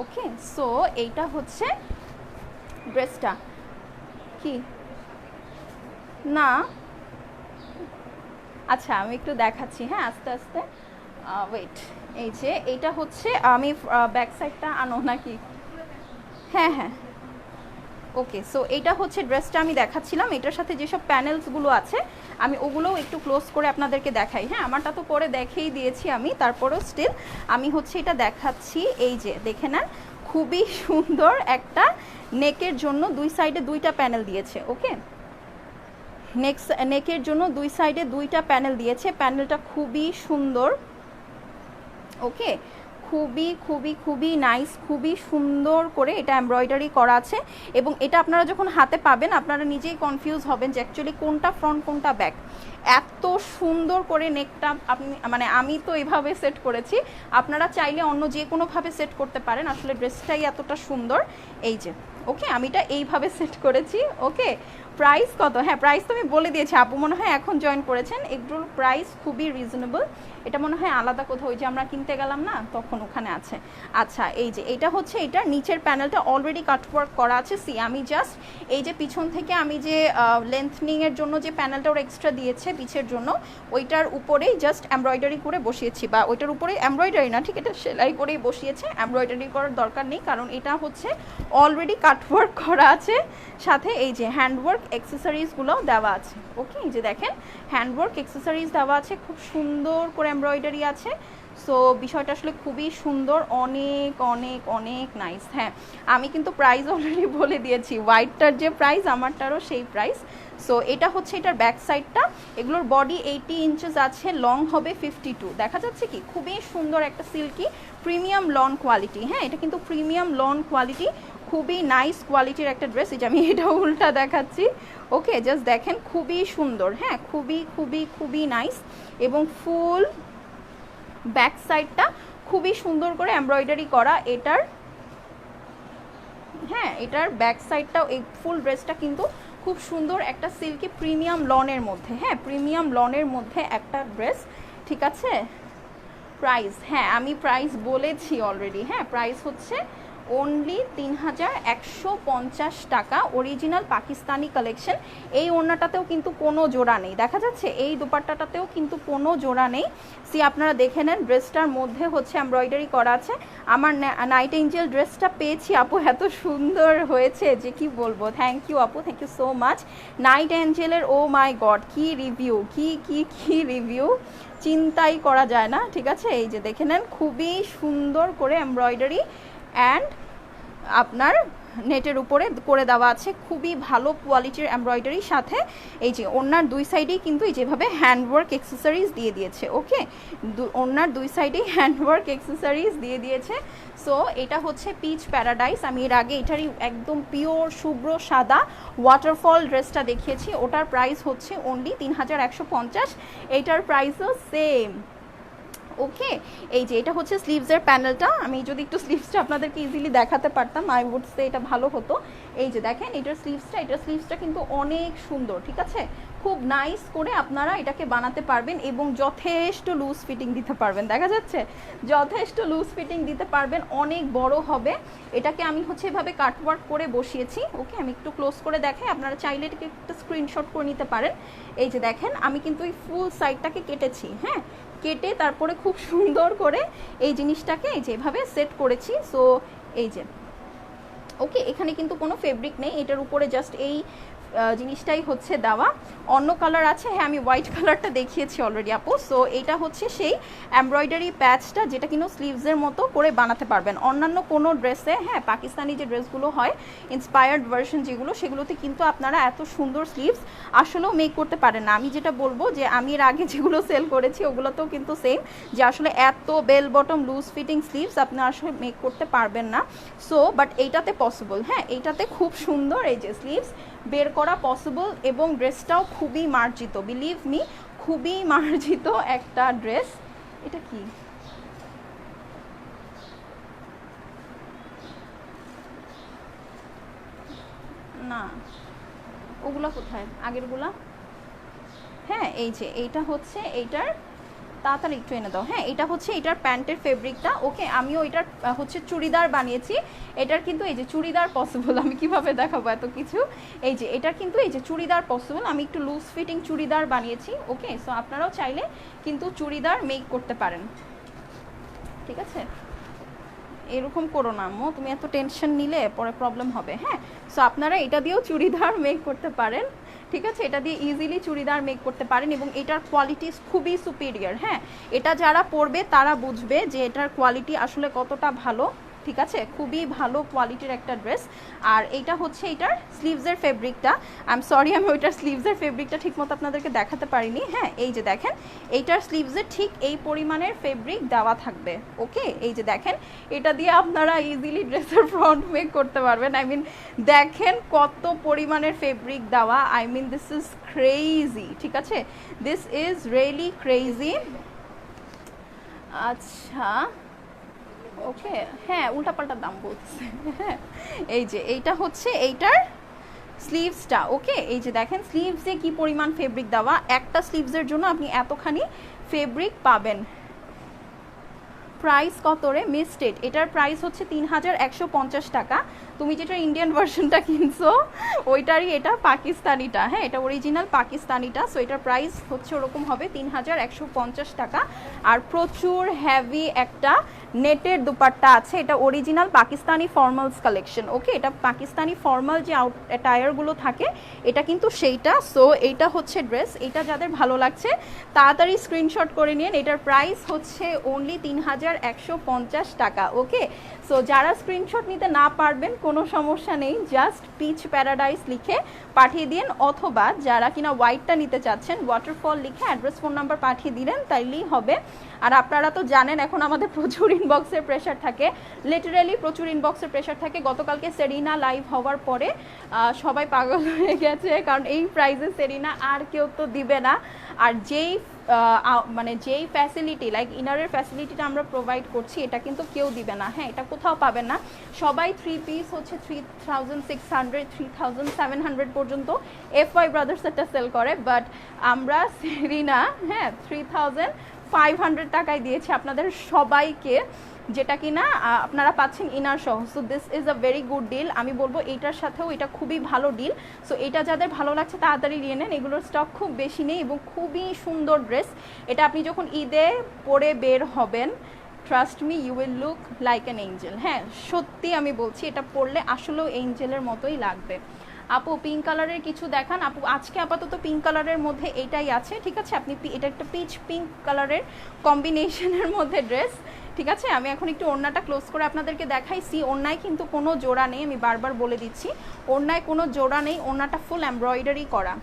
ওকে, সো এইটা হচ্ছে ড্রেসটা। কি না, আচ্ছা আমি একটু দেখাচ্ছি, হ্যাঁ, আস্তে আস্তে, ওয়েট। এই যে এইটা হচ্ছে, আমি ব্যাক সাইডটা আনো নাকি? হ্যাঁ হ্যাঁ, ওকে, সো এটা হচ্ছে ড্রেসটা আমি দেখাচ্ছিলাম। এটার সাথে যেসব প্যানেলসগুলো আছে আমি ওগুলোও একটু ক্লোজ করে আপনাদেরকে দেখাই। হ্যাঁ, আমারটা তো পরে দেখেই দিয়েছি আমি, তারপরেও স্টিল আমি হচ্ছে এটা দেখাচ্ছি। এই যে দেখে নেন, খুবই সুন্দর একটা নেকের জন্য দুই সাইডে দুইটা প্যানেল দিয়েছে। ওকে, নেকের জন্য দুই সাইডে দুইটা প্যানেল দিয়েছে, প্যানেলটা খুবই সুন্দর। ওকে, খুবই খুবই খুবই নাইস, খুবই সুন্দর করে এটা এমব্রয়ডারি করা আছে। এবং এটা আপনারা যখন হাতে পাবেন আপনারা নিজেই কনফিউজ হবেন যে অ্যাকচুয়ালি কোনটা ফ্রন্ট কোনটা ব্যাক। এত সুন্দর করে নেকটা আপনি মানে আমি তো এইভাবে সেট করেছি, আপনারা চাইলে অন্য যে কোনোভাবে সেট করতে পারেন, আসলে ড্রেসটাই এতটা সুন্দর। এই যে ওকে, আমি এটা এইভাবে সেট করেছি। ওকে, প্রাইস কত? হ্যাঁ, প্রাইস তো আমি বলে দিয়েছি, আপু মনে হয় এখন জয়েন করেছেন। এগুলোর প্রাইস খুবই রিজনেবল। এটা মনে হয় আলাদা কোথাও, ওই যে আমরা কিনতে গেলাম না তখন ওখানে আছে। আচ্ছা, এই যে এটা হচ্ছে, এটার নিচের প্যানেলটা অলরেডি কাটওয়ার্ক করা আছে। সি, আমি জাস্ট এই যে পিছন থেকে আমি যে লেন্থনিংয়ের জন্য যে প্যানেলটা ওরা এক্সট্রা দিয়েছে পিছের জন্য, ওইটার উপরেই জাস্ট এমব্রয়ডারি করে বসিয়েছি, বা ওইটার উপরে এমব্রয়ডারি না, ঠিক, এটা সেলাই করেই বসিয়েছে। এমব্রয়ডারি করার দরকার নেই, কারণ এটা হচ্ছে অলরেডি কাটওয়ার্ক করা আছে। সাথে এই যে হ্যান্ডওয়ার্ক অ্যাক্সেসরিজগুলো দেওয়া আছে। ওকে, এই যে দেখেন হ্যান্ডওয়ার্ক অ্যাক্সেসরিজ দেওয়া আছে, খুব সুন্দর করে এমব্রয়ডারি আছে। সো বিষয়টা আসলে খুবই সুন্দর, অনেক অনেক অনেক নাইস। হ্যাঁ, আমি কিন্তু প্রাইস অলরেডি বলে দিয়েছি, হোয়াইটটার যে প্রাইস আমারটারও সেই প্রাইস। সো এটা হচ্ছে এটার ব্যাক সাইডটা। এগুলোর বডি 80 ইঞ্চেস আছে, লং হবে 52। দেখা যাচ্ছে কি, খুবই সুন্দর একটা সিল্কি প্রিমিয়াম লন কোয়ালিটি। হ্যাঁ, এটা কিন্তু প্রিমিয়াম লন কোয়ালিটি, খুবই নাইস কোয়ালিটির একটা ড্রেস। এই যে আমি এটা উল্টা দেখাচ্ছি। ওকে, জাস্ট দেখেন খুবই সুন্দর। হ্যাঁ, খুবই খুবই খুবই নাইস। এবং ফুল ব্যাক সাইডটা খুবই সুন্দর করে এমব্রয়ডারি করা এটার। হ্যাঁ, এটার ব্যাক সাইডটাও, এই ফুল ড্রেসটা কিন্তু খুব সুন্দর একটা সিল্কি প্রিমিয়াম লনের মধ্যে। হ্যাঁ, প্রিমিয়াম লনের মধ্যে একটা ড্রেস। ঠিক আছে, প্রাইস, হ্যাঁ আমি প্রাইস বলেছি অলরেডি। হ্যাঁ, প্রাইস হচ্ছে অনলি 3150 টাকা, অরিজিনাল পাকিস্তানি কালেকশন। এই ওড়নাটাতেও কিন্তু কোনো জোড়া নেই, দেখা যাচ্ছে এই দোপাট্টাটাতেও কিন্তু কোনো জোড়া নেই। সি, আপনারা দেখে নেন, ড্রেসটার মধ্যে হচ্ছে এমব্রয়ডারি করা আছে। আমার নাইট এঞ্জেল ড্রেসটা পেয়েছি আপু, এত সুন্দর হয়েছে যে কি বলবো। থ্যাংক ইউ আপু, thank you so much. Night এঞ্জেলের ও মাই গড কি রিভিউ, কি কি কি রিভিউ, চিন্তাই করা যায় না। ঠিক আছে, এই যে দেখে নেন, খুবই সুন্দর করে এমব্রয়ডারি অ্যান্ড আপনার নেটের উপরে করে দেওয়া আছে, খুবই ভালো কোয়ালিটির এমব্রয়ডারির সাথে। এই যে ওনার দুই সাইডেই কিন্তু এই যেভাবে হ্যান্ডওয়ার্ক অ্যাক্সেসরিজ দিয়ে দিয়েছে। ওকে, ওনার দুই সাইডেই হ্যান্ডওয়ার্ক অ্যাক্সেসরিজ দিয়ে দিয়েছে। সো এটা হচ্ছে পিচ প্যারাডাইস। আমি এর আগে এটারই একদম পিওর শুভ্র সাদা ওয়াটারফল ড্রেসটা দেখিয়েছি, ওটার প্রাইস হচ্ছে অনলি 3150। এইটার প্রাইসও সেম। ওকে, এই যে এটা হচ্ছে স্লিভসের প্যানেলটা। আমি যদি একটু স্লিভসটা আপনাদেরকে ইজিলি দেখাতে পারতাম, আই উড সে এটা ভালো হতো। এই যে দেখেন এটার স্লিভসটা কিন্তু অনেক সুন্দর। ঠিক আছে, খুব নাইস করে আপনারা এটাকে বানাতে পারবেন এবং যথেষ্ট লুজ ফিটিং দিতে পারবেন। দেখা যাচ্ছে যথেষ্ট লুজ ফিটিং দিতে পারবেন, অনেক বড় হবে। এটাকে আমি হচ্ছে এভাবে কাটওয়ার্ক করে বসিয়েছি। ওকে, আমি একটু ক্লোজ করে দেখাই, আপনারা চাইলে এটাকে একটা স্ক্রিনশট করে নিতে পারেন। এই যে দেখেন, আমি কিন্তু এই ফুল সাইডটাকে কেটেছি। হ্যাঁ, কেটে তারপরে খুব সুন্দর করে এই জিনিসটাকে এই যে এভাবে সেট করেছি। সো এই যে ওকে, এখানে কিন্তু কোনো ফেব্রিক নেই, এটার উপরে জাস্ট এই জিনিসটাই হচ্ছে দেওয়া। অন্য কালার আছে, হ্যাঁ আমি হোয়াইট কালারটা দেখিয়েছি অলরেডি আপু। সো এটা হচ্ছে সেই এমব্রয়ডারি প্যাচটা যেটা কিন্তু স্লিভসের মতো করে বানাতে পারবেন অন্যান্য কোনো ড্রেসে। হ্যাঁ, পাকিস্তানি যে ড্রেসগুলো হয় ইন্সপায়ার্ড ভার্সন যেগুলো, সেগুলোতে কিন্তু আপনারা এত সুন্দর স্লিভস আসলেও মেক করতে পারেন না। আমি যেটা বলবো যে আমি এর আগে যেগুলো সেল করেছি ওগুলোতেও কিন্তু সেম, যে আসলে এত bell bottom loose fitting sleeves আপনি আসলে মেক করতে পারবেন না। সো বাট এইটাতে পসিবল। হ্যাঁ, এইটাতে খুব সুন্দর এই যে স্লিভস বের করা পসিবল এবং ড্রেসটাও খুবই মার্জিত, বিলিভ মি, খুবই মার্জিত একটা ড্রেস। এটা কি না, ওগুলা কোথায় আগেরগুলা? হ্যাঁ, এই যে এইটা হচ্ছে এইটার, তাড়াতাড়ি একটু এনে দাও। হ্যাঁ, এটা হচ্ছে এটার প্যান্টের ফেব্রিকটা। ওকে, আমিও এটার হচ্ছে চুড়িদার বানিয়েছি। এটার কিন্তু এই যে চুড়িদার পসিবল, আমি কিভাবে দেখাবো এত কিছু। এই যে এটার কিন্তু এই যে চুড়িদার পসিবল, আমি একটু লুজ ফিটিং চুড়িদার বানিয়েছি। ওকে, সো আপনারাও চাইলে কিন্তু চুড়িদার মেক করতে পারেন। ঠিক আছে, এরকম করো না আম্মু, তুমি এত টেনশন নিলে পরে প্রবলেম হবে। হ্যাঁ, সো আপনারা এটা দিয়েও চুড়িদার মেক করতে পারেন, ঠিক আছে, এটা দিয়ে ইজিলি চুড়িদার মেক করতে পারেন এবং এটার কোয়ালিটি খুবই সুপিরিয়র। হ্যাঁ, এটা যারা পরবে তারা বুঝবে যে এটার কোয়ালিটি আসলে কতটা ভালো, ঠিক আছে, খুবই ভালো কোয়ালিটির একটা ড্রেস। আর এইটা হচ্ছে এটার স্লিভসের ফেব্রিকটা, আই এম সরি আমি ওইটার স্লিভসের ফেব্রিকটা ঠিকমতো আপনাদেরকে দেখাতে পারিনি। হ্যাঁ, এই যে দেখেন এইটার স্লিভসে ঠিক এই পরিমাণের ফেব্রিক দেওয়া থাকবে। ওকে, এই যে দেখেন এটা দিয়ে আপনারা ইজিলি ড্রেসের ফ্রন্ট মেক করতে পারবেন। আই মিন দেখেন কত পরিমাণের ফেব্রিক দেওয়া, I mean this is crazy, ঠিক আছে, দিস ইজ রিয়েলি ক্রেজি। আচ্ছা ওকে, হ্যাঁ উল্টাপাল্টা দাম বলতেছে। হ্যাঁ, এই যে এইটা হচ্ছে এইটার স্লিভসটা। ওকে, এই যে দেখেন স্লিভসে কি পরিমাণ ফেব্রিক দেওয়া, একটা স্লিভসের জন্য আপনি এতখানি ফেব্রিক পাবেন। প্রাইস কত রে মিস্টেড? এটার প্রাইস হচ্ছে 3150 টাকা। তুমি যেটা ইন্ডিয়ান ভার্সনটা কিনছো ওইটারই এটা পাকিস্তানিটা। হ্যাঁ, এটা অরিজিনাল পাকিস্তানিটা, সো এটার প্রাইস হচ্ছে ওরকম হবে 3150 টাকা। আর প্রচুর হেভি একটা নেটের দুপাট্টা আছে, এটা অরিজিনাল পাকিস্তানি ফর্মালস কালেকশন। ওকে, এটা পাকিস্তানি ফর্মাল যে অ্যাটায়ারগুলো থাকে এটা কিন্তু সেইটা। সো এইটা হচ্ছে ড্রেস, এটা যাদের ভালো লাগছে তাড়াতাড়ি স্ক্রিনশট করে নিন। এটার প্রাইস হচ্ছে অনলি 3150 টাকা। ওকে, সো যারা স্ক্রিনশট নিতে না পারবেন কোনো সমস্যা নেই, জাস্ট পিচ প্যারাডাইস লিখে পাঠিয়ে দিন, অথবা যারা কিনা হোয়াইটটা নিতে চাচ্ছেন ওয়াটারফল লিখে অ্যাড্রেস ফোন নাম্বার পাঠিয়ে দিলেন তাইলেই হবে। আর আপনারা তো জানেন এখন আমাদের প্রচুর ইনবক্সের প্রেশার থাকে, লিটারালি প্রচুর ইনবক্সের প্রেশার থাকে। গতকালকে সেরিনা লাইভ হওয়ার পরে সবাই পাগল হয়ে গেছে, কারণ এই প্রাইসে সেরিনা আর কেউ তো দিবে না। আর যেই মানে যেই ফ্যাসিলিটি লাইক ইনারের ফ্যাসিলিটিটা আমরা প্রোভাইড করছি এটা কিন্তু কেউ দিবে না। হ্যাঁ, এটা কোথাও পাবেন না। সবাই 3 পিস হচ্ছে 3600 3700 পর্যন্ত FY ব্রাদার্সেরটা সেল করে, বাট আমরা সেরিনা হ্যাঁ 3500 টাকায় দিয়েছি আপনাদের সবাইকে, যেটা কিনা আপনারা পাচ্ছেন ইনার সহ। So this is a very good deal. আমি বলবো এইটার সাথেও এটা খুবই ভালো ডিল। সো এটা যাদের ভালো লাগছে তাড়াতাড়ি নিয়ে নেন, এগুলোর স্টক খুব বেশি নেই এবং খুবই সুন্দর ড্রেস। এটা আপনি যখন ঈদে পরে বের হবেন, trust me you will look like an angel. হ্যাঁ, সত্যি আমি বলছি এটা পরলে আসলেও এঞ্জেলের মতোই লাগবে। আপু পিঙ্ক কালারের কিছু দেখান। আপু আজকে আপাতত পিঙ্ক কালারের মধ্যে এইটাই আছে, ঠিক আছে, আপনি এটা একটা পিচ পিঙ্ক কালারের কম্বিনেশনের মধ্যে ড্রেস, ঠিক আছে। আমি এখন একটু ওড়নাটা ক্লোজ করে আপনাদেরকে দেখাইছি। ওড়নায় কিন্তু কোনো জোড়া নেই, আমি বারবার বলে দিচ্ছি ওড়নায় কোনো জোড়া নেই, ওড়নাটা ফুল এমব্রয়ডারি করা।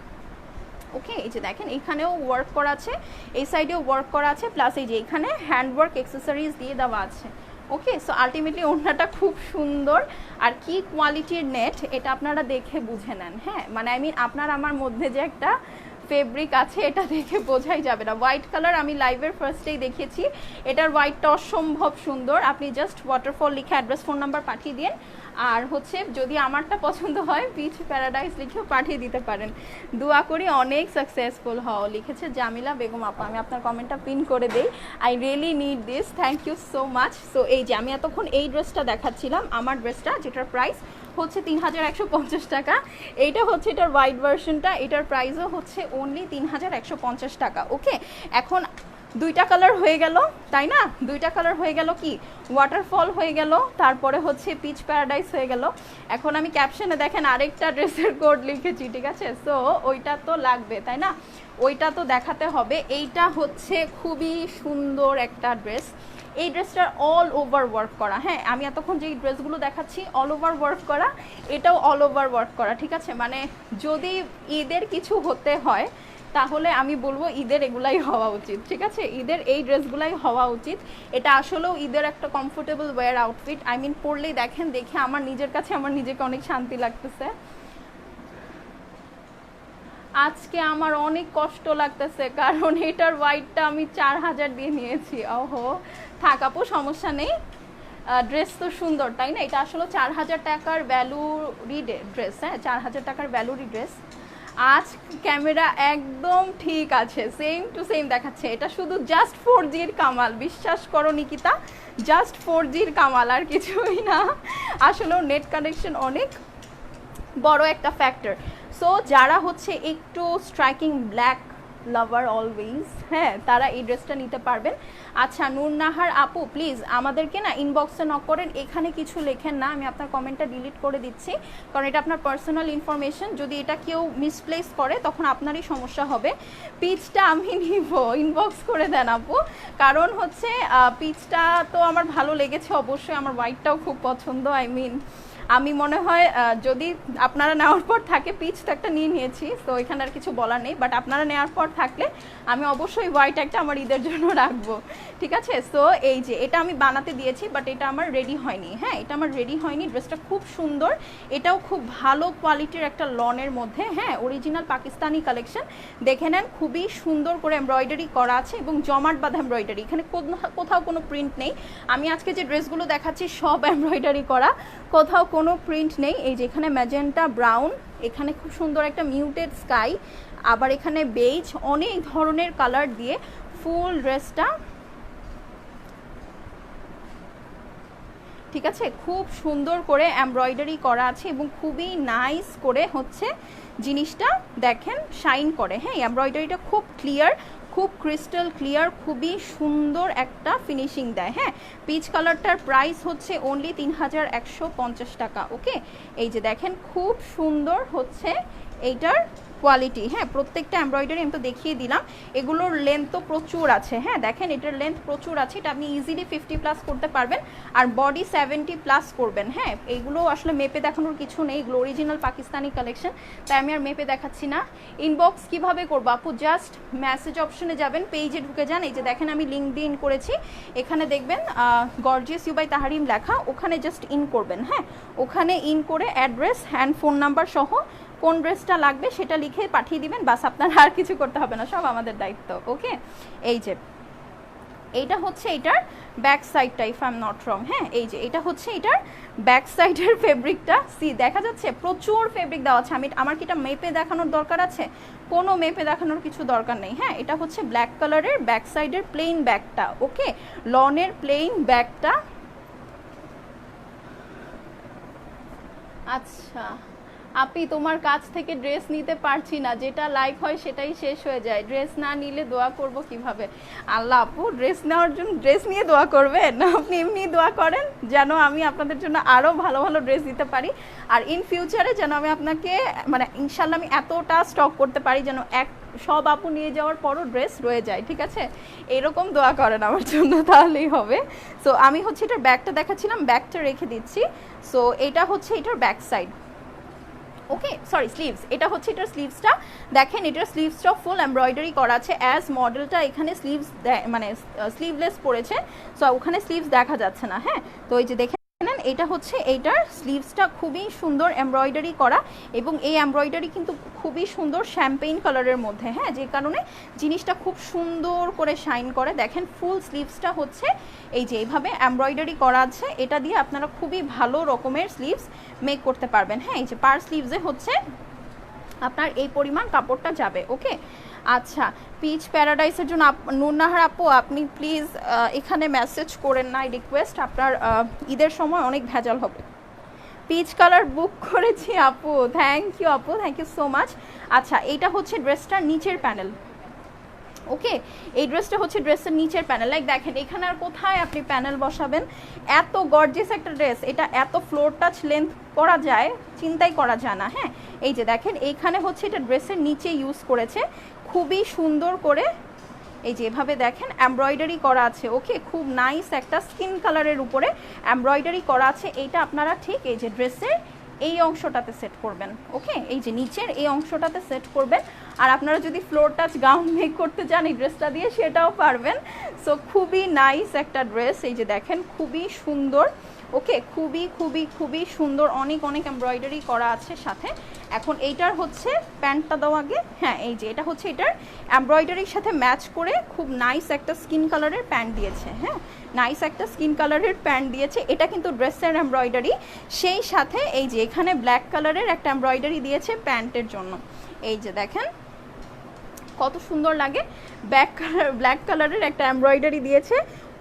ওকে, এই যে দেখেন এখানেও ওয়ার্ক করা আছে, এই সাইডেও ওয়ার্ক করা আছে, প্লাস এই যে এখানে হ্যান্ডওয়ার্ক অ্যাক্সেসরিজ দিয়ে দেওয়া আছে। ওকে, সো আলটিমেটলি ওড়নাটা খুব সুন্দর। আর কি কোয়ালিটির নেট এটা আপনারা দেখে বুঝে নেন। হ্যাঁ, মানে আই মিন আপনার আমার মধ্যে যে একটা ফেব্রিক আছে এটা দেখে বোঝাই যাবে না। হোয়াইট কালার আমি লাইভের ফার্স্টেই দেখিয়েছি, এটার হোয়াইটটা অসম্ভব সুন্দর। আপনি জাস্ট ওয়াটারফল লিখে অ্যাড্রেস ফোন নাম্বার পাঠিয়ে দিন, আর হচ্ছে যদি আমারটা পছন্দ হয় পিচ প্যারাডাইস লিখেও পাঠিয়ে দিতে পারেন। দোয়া করি অনেক সাকসেসফুল হও, লিখেছে জামিলা বেগম আপা। আমি আপনার কমেন্টটা পিন করে দেই। I really need this, thank you so much. So এই যে আমি এতক্ষণ এই ড্রেসটা দেখাচ্ছিলাম, আমার ড্রেসটা যেটার প্রাইস হচ্ছে 3150 টাকা। এইটা হচ্ছে এটার হোয়াইট ভার্সনটা, এটার প্রাইসও হচ্ছে অনলি 3150 টাকা। ওকে, এখন দুইটা কালার হয়ে গেল, তাই না? দুইটা কালার হয়ে গেল, কি ওয়াটারফল হয়ে গেল, তারপরে হচ্ছে পিচ প্যারাডাইস হয়ে গেল। এখন আমি ক্যাপশনে দেখেন আরেকটা ড্রেসের কোড লিখেছি, ঠিক আছে, সো ওইটা তো লাগবে, তাই না, ওইটা তো দেখাতে হবে। এইটা হচ্ছে খুবই সুন্দর একটা ড্রেস, এই ড্রেসটার অল ওভার ওয়ার্ক করা। হ্যাঁ, আমি এতক্ষণ যেই ড্রেসগুলো দেখাচ্ছি অল ওভার ওয়ার্ক করা, এটাও অল ওভার ওয়ার্ক করা, ঠিক আছে। মানে যদি ঈদের কিছু হতে হয় তাহলে আমি বলবো ঈদের এগুলাই হওয়া উচিত, ঠিক আছে, ঈদের এই ড্রেসগুলাই হওয়া উচিত। এটা আসলেও ঈদের একটা comfortable wear outfit. I mean পরলেই দেখেন, দেখে আমার নিজের কাছে আমার নিজেকে অনেক শান্তি লাগতেছে। আজকে আমার অনেক কষ্ট লাগতেছে কারণ এটার হোয়াইটটা আমি 4000 দিয়ে নিয়েছি। ওহো, থাক আপু সমস্যা নেই, ড্রেস তো সুন্দর, তাই না? এটা আসলে 4000 টাকার ভ্যালুরি ড্রেস। হ্যাঁ, 4000 টাকার ভ্যালুরি ড্রেস। আজ ক্যামেরা একদম ঠিক আছে, সেম টু সেম দেখাচ্ছে। এটা শুধু জাস্ট 4Gর কামাল, বিশ্বাস করো নিকিতা, জাস্ট 4Gর কামাল, আর কিছুই না। আসলেও নেট কানেকশন অনেক বড় একটা ফ্যাক্টর। সো যারা হচ্ছে একটু স্ট্রাইকিং ব্ল্যাক লাভার অলওয়েজ, হ্যাঁ তারা এই ড্রেসটা নিতে পারবেন। আচ্ছা নূর নাহার আপু প্লিজ আমাদেরকে না ইনবক্সে নক করেন, এখানে কিছু লেখেন না, আমি আপনার কমেন্টটা ডিলিট করে দিচ্ছি, কারণ এটা আপনার পার্সোনাল ইনফরমেশন, যদি এটা কেউ মিসপ্লেস করে তখন আপনারই সমস্যা হবে। পিচটা আমি নিব, ইনবক্স করে দেন আপু, কারণ হচ্ছে পিচটা তো আমার ভালো লেগেছে অবশ্যই, আমার হোয়াইটটাও খুব পছন্দ, আই মিন আমি মনে হয় যদি আপনারা নেওয়ার পর থাকে, পিচ তো একটা নিয়ে নিয়েছি তো এখানে আর কিছু বলার নেই, বাট আপনারা নেওয়ার পর থাকলে আমি অবশ্যই হোয়াইট একটা আমার ঈদের জন্য রাখবো, ঠিক আছে। সো এই যে এটা আমি বানাতে দিয়েছি, বাট এটা আমার রেডি হয়নি, হ্যাঁ এটা আমার রেডি হয়নি। ড্রেসটা খুব সুন্দর, এটাও খুব ভালো কোয়ালিটির একটা লনের মধ্যে, হ্যাঁ অরিজিনাল পাকিস্তানি কালেকশন, দেখে নেন খুবই সুন্দর করে এমব্রয়ডারি করা আছে এবং জমাট বাঁধা এমব্রয়ডারি, এখানে কোথাও কোনো প্রিন্ট নেই। আমি আজকে যে ড্রেসগুলো দেখাচ্ছি সব এমব্রয়ডারি করা, কোথাও কোনো প্রিন্ট নেই। এই যে এখানে ম্যাজেন্টা ব্রাউন, এখানে খুব সুন্দর একটা মিউটেড স্কাই, আবার এখানে বেজ, অনেক ধরনের কালার দিয়ে ফুল ড্রেসটা, ঠিক আছে খুব সুন্দর করে এমব্রয়ডারি করা আছে এবং খুবই নাইস করে হচ্ছে জিনিসটা দেখেন শাইন করে, হ্যাঁ এমব্রয়ডারিটা খুব ক্লিয়ার, খুব ক্রিস্টাল ক্লিয়ার, খুবই সুন্দর একটা ফিনিশিং দেয়। হ্যাঁ পিচ কালারটার প্রাইস হচ্ছে অনলি 3150 টাকা। ওকে এই যে দেখেন খুব সুন্দর হচ্ছে এইটার কোয়ালিটি, হ্যাঁ প্রত্যেকটা এমব্রয়ডারি আমি তো দেখিয়ে দিলাম, এগুলোর লেন্থ তো প্রচুর আছে, হ্যাঁ দেখেন এটার লেন্থ প্রচুর আছে, এটা আপনি ইজিলি 50+ করতে পারবেন আর বডি 70+ করবেন। হ্যাঁ এইগুলো আসলে মেপে দেখানোর কিছু নেই, এগুলো অরিজিনাল পাকিস্তানি কালেকশন, তাই আমি আর মেপে দেখাচ্ছি না। ইনবক্স কিভাবে করবো আপু? জাস্ট মেসেজ অপশনে যাবেন, পেজে ঢুকে যান, এই যে দেখেন আমি লিঙ্ক দিয়ে ইন করেছি, এখানে দেখবেন গর্জিয়াস ইউ বাই তাহারিম লেখা, ওখানে জাস্ট ইন করবেন, হ্যাঁ ওখানে ইন করে অ্যাড্রেস অ্যান্ড ফোন নাম্বার সহ কোন ড্রেসটা লাগবে সেটা লিখে পাঠিয়ে দিবেন, বাস আপনার আর কিছু করতে হবে না, সব আমাদের দায়িত্ব। ওকে এই যে এইটা হচ্ছে এটার ব্যাক সাইডটা, if I am not wrong, হ্যাঁ এই যে এটা হচ্ছে এটার ব্যাক সাইডের ফেব্রিকটা, সি দেখা যাচ্ছে প্রচুর ফেব্রিক দেওয়া আছে, আমার কি এটা মেপে দেখানোর দরকার আছে? কোনো মেপে দেখানোর কিছু দরকার নেই। হ্যাঁ এটা হচ্ছে ব্ল্যাক কালারের ব্যাক সাইডের প্লেন ব্যাকটা, ওকে লনের প্লেন ব্যাকটা। আচ্ছা আপি তোমার কাছ থেকে ড্রেস নিতে পারছি না, যেটা লাইক হয় সেটাই শেষ হয়ে যায়, ড্রেস না নিলে দোয়া করব কিভাবে? আল্লাহ আপু ড্রেস নেওয়ার জন্য ড্রেস নিয়ে দোয়া করবেন, আপনি এমনি দোয়া করেন যেন আমি আপনাদের জন্য আরও ভালো ভালো ড্রেস দিতে পারি, আর ইন ফিউচারে যেন আমি আপনাকে মানে ইনশাল্লাহ আমি এতটা স্টক করতে পারি যেন সব আপু নিয়ে যাওয়ার পরও ড্রেস রয়ে যায়, ঠিক আছে এরকম দোয়া করেন আমার জন্য, তাহলেই হবে। সো আমি হচ্ছে এটার ব্যাকটা দেখাচ্ছিলাম, ব্যাকটা রেখে দিচ্ছি। সো এটা হচ্ছে এটার ব্যাক সাইড, ওকে সরি স্লিভস, এটা হচ্ছে এটার স্লিভসটা, দেখেন এটার স্লিভসটা ফুল এমব্রয়ডারি করা আছে, অ্যাজ মডেলটা এখানে স্লিভস মানে স্লিভলেস পড়েছে, সো ওখানে স্লিভস দেখা যাচ্ছে না, হ্যাঁ তো এই যে দেখেন এটা হচ্ছে এইটার স্লিভসটা খুবই সুন্দর এমব্রয়ডারি করা, এবং এই এমব্রয়ডারি কিন্তু খুবই সুন্দর শ্যাম্পেইন কালারের মধ্যে, হ্যাঁ যে কারণে জিনিসটা খুব সুন্দর করে শাইন করে। দেখেন ফুল স্লিভসটা হচ্ছে এই যে এইভাবে এমব্রয়ডারি করা আছে, এটা দিয়ে আপনারা খুবই ভালো রকমের স্লিভস মেক করতে পারবেন। হ্যাঁ এই যে পার স্লিভসে হচ্ছে আপনার এই পরিমাণ কাপড়টা যাবে। ওকে আচ্ছা পিচ প্যারাডাইসের জন্য নূর নাহার আপু আপনি প্লিজ এখানে মেসেজ করেন না, রিকোয়েস্ট, আপনার ঈদের সময় অনেক ভেজাল হবে। পিচ কালার বুক করেছি আপু, থ্যাংক ইউ আপু, থ্যাংক ইউ সো মাচ। আচ্ছা এইটা হচ্ছে ড্রেসটার নিচের প্যানেল, ওকে এই ড্রেসটা হচ্ছে ড্রেসের নিচের প্যানেল, লাইক দেখেন এখানে আর কোথায় আপনি প্যানেল বসাবেন, এত গর্জিয়াস একটা ড্রেস, এটা এত ফ্লোর টাচ লেন্থ করা যায় চিন্তাই করা যায় না। হ্যাঁ এই যে দেখেন এইখানে হচ্ছে এটা ড্রেসের নিচে ইউজ করেছে খুবই সুন্দর করে, এই যে এভাবে দেখেন এমব্রয়ডারি করা আছে, ওকে খুব নাইস একটা স্কিন কালারের উপরে এমব্রয়ডারি করা আছে, এইটা আপনারা ঠিক এই যে ড্রেসের এই অংশটাতে সেট করবেন, ওকে এই যে নিচের এই অংশটাতে সেট করবেন, আর আপনারা যদি ফ্লোর টাচ গাউন মেক করতে চান এই ড্রেসটা দিয়ে সেটাও পারবেন। সো খুবই নাইস একটা ড্রেস, এই যে দেখেন খুবই সুন্দর, ওকে খুবই খুবই খুবই সুন্দর, অনেক অনেক এমব্রয়ডারি করা আছে সাথে। এখন এইটার হচ্ছে প্যান্টটা দাও আগে, হ্যাঁ এই যে এটা হচ্ছে এটার এমব্রয়ডারির সাথে ম্যাচ করে খুব নাইস একটা স্কিন কালারের প্যান্ট দিয়েছে, হ্যাঁ নাইস একটা স্কিন কালারের প্যান্ট দিয়েছে, এটা কিন্তু ড্রেসের এমব্রয়ডারি, সেই সাথে এই যে এখানে ব্ল্যাক কালারের একটা এমব্রয়ডারি দিয়েছে প্যান্টের জন্য, এই যে দেখেন কত সুন্দর লাগে, ব্ল্যাক কালারের একটা এমব্রয়ডারি দিয়েছে,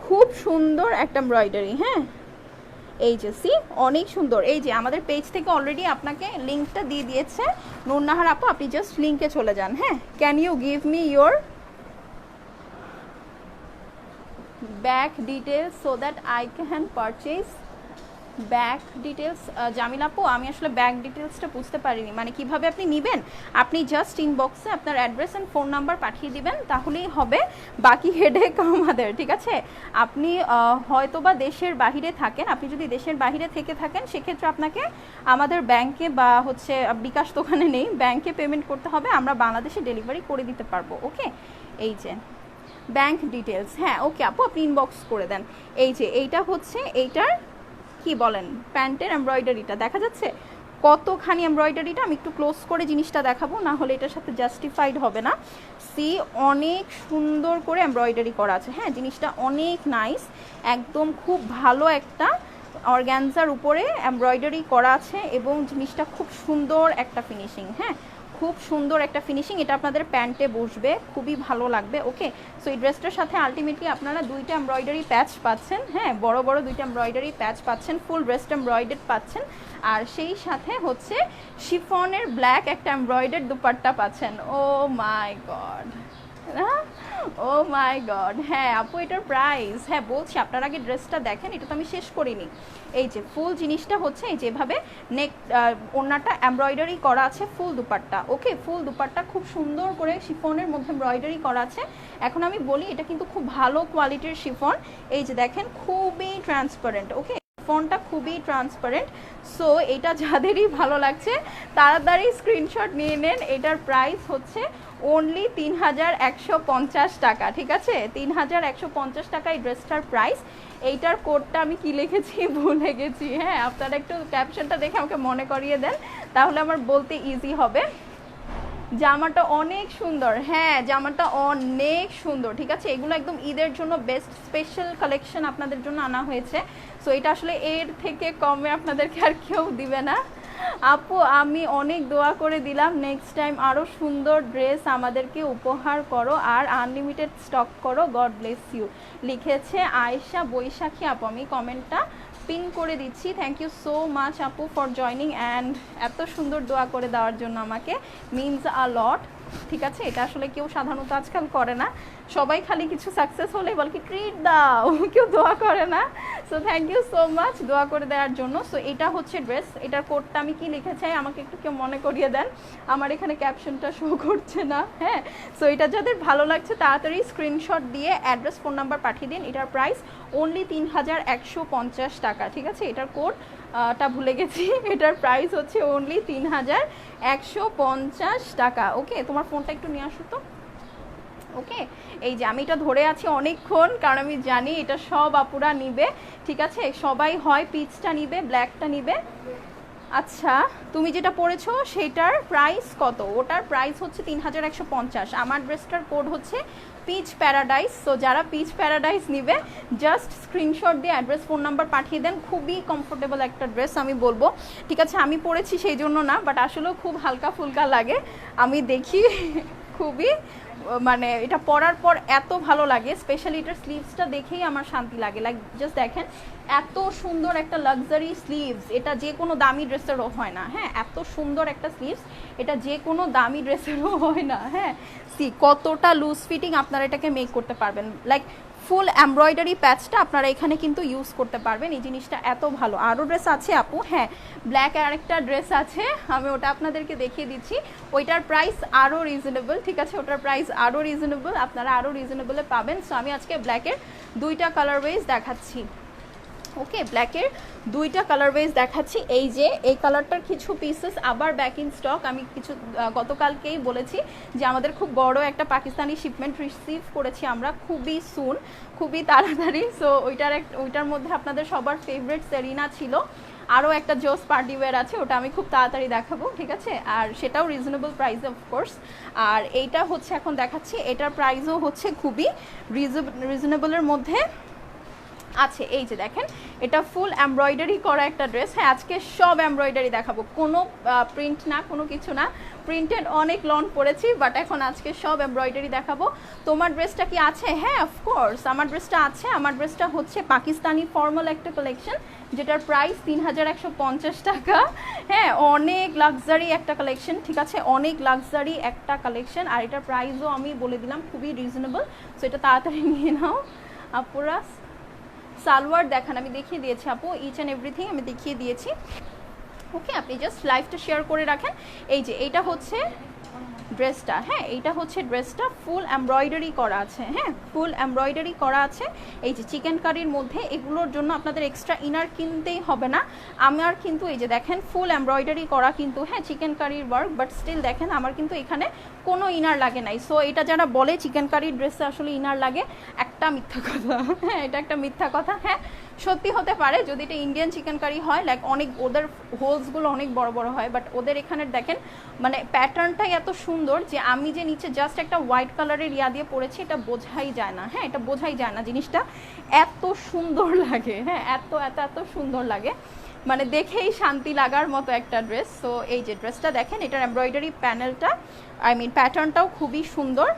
খুব সুন্দর একটা এমব্রয়ডারি। হ্যাঁ এই যে সি অনেক সুন্দর। এই যে আমাদের পেজ থেকে অলরেডি আপনাকে লিঙ্কটা দিয়ে দিয়েছে নূর নাহার আপু, আপনি জাস্ট লিঙ্কে চলে যান। হ্যাঁ, can you give me your bag details so that I can purchase bag details. Jamil আপু, আমি আসলে ব্যাক ডিটেলসটা বুঝতে পারিনি, মানে কিভাবে আপনি নেবেন? আপনি জাস্ট ইনবক্সে আপনার অ্যাড্রেস অ্যান্ড ফোন নাম্বার পাঠিয়ে দিবেন, তাহলেই হবে, বাকি হেডেক আমাদের। ঠিক আছে, আপনি হয়তো বা দেশের বাহিরে থাকেন, আপনি যদি দেশের বাহিরে থেকে থাকেন সেক্ষেত্রে আপনাকে আমাদের ব্যাংকে বা হচ্ছে বিকাশ দোকানে নেই, ব্যাংকে পেমেন্ট করতে হবে, আমরা বাংলাদেশে ডেলিভারি করে দিতে পারবো। ওকে, এই যে ব্যাংক ডিটেলস, হ্যাঁ ওকে আপু, আপনি ইনবক্স করে দেন। এই যে এইটা হচ্ছে এইটার কি বলেন প্যান্টের এমব্রয়ডারিটা দেখা যাচ্ছে কতখানি এমব্রয়ডারিটা, আমি একটু ক্লোজ করে জিনিসটা দেখাবো, না হলে এটার সাথে জাস্টিফাইড হবে না। সি অনেক সুন্দর করে এমব্রয়ডারি করা আছে। হ্যাঁ, জিনিসটা অনেক নাইস, একদম খুব ভালো একটা অর্গ্যানজার উপরে এমব্রয়ডারি করা আছে এবং জিনিসটা খুব সুন্দর একটা ফিনিশিং। হ্যাঁ, খুব সুন্দর একটা ফিনিশিং, এটা আপনাদের প্যান্টে বসবে, খুবই ভালো লাগবে। ওকে, সো এই ড্রেসটার সাথে আলটিমেটলি আপনারা দুইটা এমব্রয়ডারি প্যাচ পাচ্ছেন। হ্যাঁ, বড় বড় দুইটা এমব্রয়ডারি প্যাচ পাচ্ছেন, ফুল ড্রেসটা এমব্রয়ডারি পাচ্ছেন, আর সেই সাথে হচ্ছে শিফনের ব্ল্যাক একটা এমব্রয়ডারি দুপাট্টা পাচ্ছেন। ও my god, O my god. হ্যাঁ আপু, এটার প্রাইস, হ্যাঁ বলছি, আপনার আগে ড্রেসটা দেখেন, এটা তো আমি শেষ করিনি। এই যে ফুল জিনিসটা হচ্ছে এই যেভাবে নেক ওড়নাটা এমব্রয়ডারি করা আছে, ফুল দুপাট্টা। ওকে, ফুল দুপাট্টা খুব সুন্দর করে শিফনের মধ্যে এমব্রয়ডারি করা আছে। এখন আমি বলি, এটা কিন্তু খুব ভালো কোয়ালিটির শিফন। এই যে দেখেন, খুবই ট্রান্সপারেন্ট। ওকে, ফোনটা খুবই ট্রান্সপারেন্ট। সো এটা যাদেরই ভালো লাগছে তাড়াতাড়ি স্ক্রিনশট নিয়ে নেন। এটার প্রাইস হচ্ছে অনলি 3150 টাকা। ঠিক আছে, 3150 টাকা এই ড্রেসটার প্রাইস। এইটার কোডটা আমি কি লিখেছি ভুলে গেছি। হ্যাঁ, আপনারা একটু ক্যাপশনটা দেখে আমাকে মনে করিয়ে দেন, তাহলে আমার বলতে ইজি হবে। জামাটা অনেক সুন্দর, হ্যাঁ জামাটা অনেক সুন্দর। ঠিক আছে, এগুলো একদম ঈদের জন্য বেস্ট স্পেশাল কালেকশন আপনাদের জন্য আনা হয়েছে। সো এটা আসলে এর থেকে কমে আপনাদেরকে আর কেউ দিবে না। আপু, আমি অনেক দোয়া করে দিলাম, নেক্সট টাইম আরও সুন্দর ড্রেস আমাদেরকে উপহার করো আর আনলিমিটেড স্টক করো, গড ব্লেস ইউ, লিখেছে আয়েশা বৈশাখী আপু। আমি কমেন্টটা পিন করে দিচ্ছি। থ্যাংক ইউ সো মাচ আপু ফর জয়নিং অ্যান্ড এত সুন্দর দোয়া করে দেওয়ার জন্য, আমাকে মিনস আ লট। ঠিক আছে, এটা আসলে কেউ সাধারণত আজকাল করে না, সবাই খালি কিছু সাকসেস হলে বল কি ট্রিট দাও, কেউ দোয়া করে না। So thank you so much দোয়া করে দেওয়ার জন্য। সো এটা হচ্ছে ড্রেস, এটার কোডটা আমি কি লিখেছি আমাকে একটু কেউ মনে করিয়ে দেন, আমার এখানে ক্যাপশনটা শো করছে না। হ্যাঁ, সো এটা যাদের ভালো লাগছে তাড়াতাড়ি স্ক্রিনশট দিয়ে অ্যাড্রেস ফোন নাম্বার পাঠিয়ে দিন। এটার প্রাইস অনলি 3150 টাকা। ঠিক আছে, এটার কোড টা ভুলে গেছি, এটার প্রাইস হচ্ছে অনলি 3150 টাকা। ওকে, তোমার ফোনটা একটু নিয়ে আসো তো। ওকে, এই যে আমি এটা ধরে আছি অনেকক্ষণ, কারণ আমি জানি এটা সব আপুরা নিবে। ঠিক আছে, সবাই হয় পিচটা নিবে, ব্ল্যাকটা নিবে। আচ্ছা, তুমি যেটা পরেছো সেটার প্রাইস কত? ওটার প্রাইস হচ্ছে 3150। আমার ড্রেসটার কোড হচ্ছে পিচ প্যারাডাইস। সো যারা পিচ প্যারাডাইস নিবে জাস্ট স্ক্রিনশট দিয়ে অ্যাড্রেস ফোন নাম্বার পাঠিয়ে দেন। খুবই কমফোর্টেবল একটা ড্রেস আমি বলবো। ঠিক আছে, আমি পরেছি সেই জন্য না, বাট আসলেও খুব হালকা ফুলকা লাগে, আমি দেখি খুবই, মানে এটা পরার পর এত ভালো লাগে, স্পেশালি এটার স্লিভসটা দেখেই আমার শান্তি লাগে। লাইক জাস্ট দেখেন, এত সুন্দর একটা লাক্সারি স্লিভস, এটা যে কোনো দামি ড্রেসেরও হয় না। হ্যাঁ, এত সুন্দর একটা স্লিভস, এটা যে কোনো দামি ড্রেসেরও হয় না। হ্যাঁ, সি কতটা লুজ ফিটিং, আপনারা এটাকে মেক করতে পারবেন। লাইক ফুল এমব্রয়ডারি প্যাচটা আপনারা এখানে কিন্তু ইউজ করতে পারবেন। এই জিনিসটা এত ভালো। আরও ড্রেস আছে আপু, হ্যাঁ ব্ল্যাক আরেকটা ড্রেস আছে, আমি ওটা আপনাদেরকে দেখিয়ে দিচ্ছি। ওইটার প্রাইস আরও রিজনেবল। ঠিক আছে, ওটার প্রাইস আরও রিজনেবল, আপনারা আরও রিজনেবলে পাবেন। সো আমি আজকে ব্ল্যাকের দুইটা কালারওয়েজ দেখাচ্ছি। ওকে, ব্ল্যাকের দুইটা কালারওয়েজ দেখাচ্ছি। এই যে এই কালারটার কিছু পিসেস আবার ব্যাক ইন স্টক। আমি কিছু গতকালকেই বলেছি যে আমাদের খুব বড় একটা পাকিস্তানি শিপমেন্ট রিসিভ করেছি আমরা, খুবই সুন, খুবই তাড়াতাড়ি। সো ওইটার মধ্যে আপনাদের সবার ফেভারিট সেরিনা ছিল, আরও একটা জোস পার্টি ওয়্যার আছে, ওটা আমি খুব তাড়াতাড়ি দেখাবো। ঠিক আছে, আর সেটাও রিজনেবল প্রাইসে অফকোর্স। আর এইটা হচ্ছে এখন দেখাচ্ছি, এটার প্রাইসও হচ্ছে খুবই রিজনেবলের মধ্যে। আছে। এই যে দেখেন এটা ফুল এমব্রয়ডারি করা একটা ড্রেস। হ্যাঁ আজকে সব এমব্রয়ডারি দেখাবো, কোনো প্রিন্ট না, কোনো কিছু না। প্রিন্টেড অনেক লন পরেছি, বাট এখন আজকে সব এমব্রয়ডারি দেখাবো। তোমার ড্রেসটা কি আছে? হ্যাঁ অফকোর্স আমার ড্রেসটা আছে। আমার ড্রেসটা হচ্ছে পাকিস্তানি ফর্মাল একটা কালেকশন, যেটার প্রাইস 3150 টাকা। হ্যাঁ অনেক লাক্সারি একটা কালেকশন, ঠিক আছে, অনেক লাক্সারি একটা কালেকশন। আর এটার প্রাইসও আমি বলে দিলাম খুবই রিজনেবল, সো এটা তাড়াতাড়ি নিয়ে নাও। আপুরা সালোয়ার দেখান, আমি দেখিয়ে দিয়েছি আপু, ইচ অ্যান্ড এভরিথিং আমি দেখিয়ে দিয়েছি। ওকে আপনি জাস্ট লাইভটা শেয়ার করে রাখেন। এই যে এইটা হচ্ছে ড্রেসটা, হ্যাঁ এইটা হচ্ছে ড্রেসটা, ফুল এমব্রয়ডারি করা আছে। হ্যাঁ ফুল এমব্রয়ডারি করা আছে। এই যে চিকেন কারির মধ্যে, এগুলোর জন্য আপনাদের এক্সট্রা ইনার কিনতেই হবে না। আমার কিন্তু এই যে দেখেন ফুল এমব্রয়ডারি করা কিন্তু, হ্যাঁ চিকেন কারির ওয়ার্ক, বাট স্টিল দেখেন আমার কিন্তু এখানে কোনো ইনার লাগে নাই। সো এটা যারা বলে চিকেন কারির ড্রেসে আসলে ইনার লাগে, একটা মিথ্যা কথা। হ্যাঁ এটা একটা মিথ্যা কথা। হ্যাঁ সত্যি হতে পারে যদি এটা ইন্ডিয়ান চিকেন কারি হয়, লাইক অনেক ওদের হোলসগুলো অনেক বড় বড় হয়, বাট ওদের এখানে দেখেন মানে প্যাটার্নটাই এত সুন্দর যে আমি যে নিচে জাস্ট একটা হোয়াইট কালারের ইয়া দিয়ে পরেছি, এটা বোঝাই যায় না। হ্যাঁ এটা বোঝাই যায় না, জিনিসটা এত সুন্দর লাগে। হ্যাঁ এত এত এত সুন্দর লাগে, মানে দেখেই শান্তি লাগার মতো একটা ড্রেস। সো এই যে ড্রেসটা দেখেন, এটার এমব্রয়ডারি প্যানেলটা প্যাটার্নটাও খুবই সুন্দর।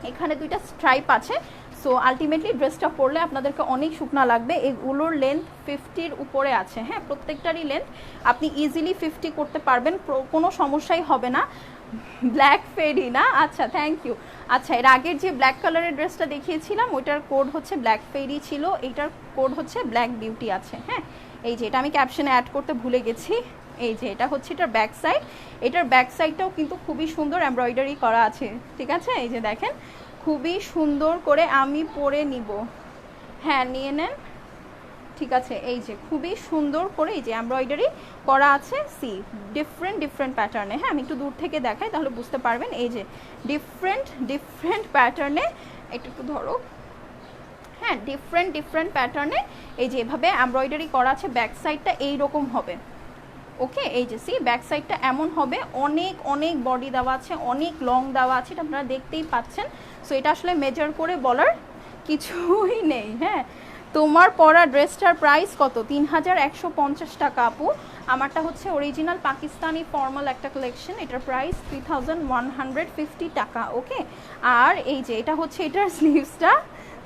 এখানে দুইটা স্ট্রাইপ আছে। সো আলটিমেটলি ড্রেসটা পরলে আপনাদেরকে অনেক শুকনা লাগবে। এগুলোর লেন্থ 50-র উপরে আছে। হ্যাঁ প্রত্যেকটারই লেন্থ আপনি ইজিলি 50 করতে পারবেন, কোনো সমস্যাই হবে না। ব্ল্যাক ফেরি না, আচ্ছা থ্যাংক ইউ। আচ্ছা এর আগের যে ব্ল্যাক কালারের ড্রেসটা দেখিয়েছিলাম ওইটার কোড হচ্ছে ব্ল্যাক ফেরি ছিল, এইটার কোড হচ্ছে ব্ল্যাক বিউটি আছে। হ্যাঁ এই যে এটা আমি ক্যাপশনে অ্যাড করতে ভুলে গেছি। এই যে এটা হচ্ছে এটার ব্যাক সাইড, এটার ব্যাক সাইডটাও কিন্তু খুবই সুন্দর এমব্রয়ডারি করা আছে, ঠিক আছে। এই যে দেখেন খুবই সুন্দর করে আমি পরে নিব। হ্যাঁ নিয়ে নেন, ঠিক আছে। এই যে খুবই সুন্দর করে এই যে এমব্রয়ডারি করা আছে, সি ডিফারেন্ট ডিফারেন্ট প্যাটার্নে। হ্যাঁ আমি একটু দূর থেকে দেখাই তাহলে বুঝতে পারবেন। এই যে ডিফারেন্ট ডিফারেন্ট প্যাটার্নে, একটু ধরো, হ্যাঁ ডিফারেন্ট ডিফারেন্ট প্যাটার্নে এই যে এভাবে এমব্রয়ডারি করা আছে। ব্যাক সাইডটা এইরকম হবে। ওকে এই যে সি ব্যাক সাইডটা এমন হবে, অনেক অনেক বডি দেওয়া আছে, অনেক লং দেওয়া আছে, এটা আপনারা দেখতেই পাচ্ছেন। সো এটা আসলে মেজার করে বলার কিছুই নেই। হ্যাঁ তোমার পরা ড্রেসটার প্রাইস কত? 3150 টাকা আপু। আমারটা হচ্ছে অরিজিনাল পাকিস্তানি ফর্মাল একটা কালেকশন, এটার প্রাইস 3150 টাকা। ওকে আর এই যে এটা হচ্ছে এটার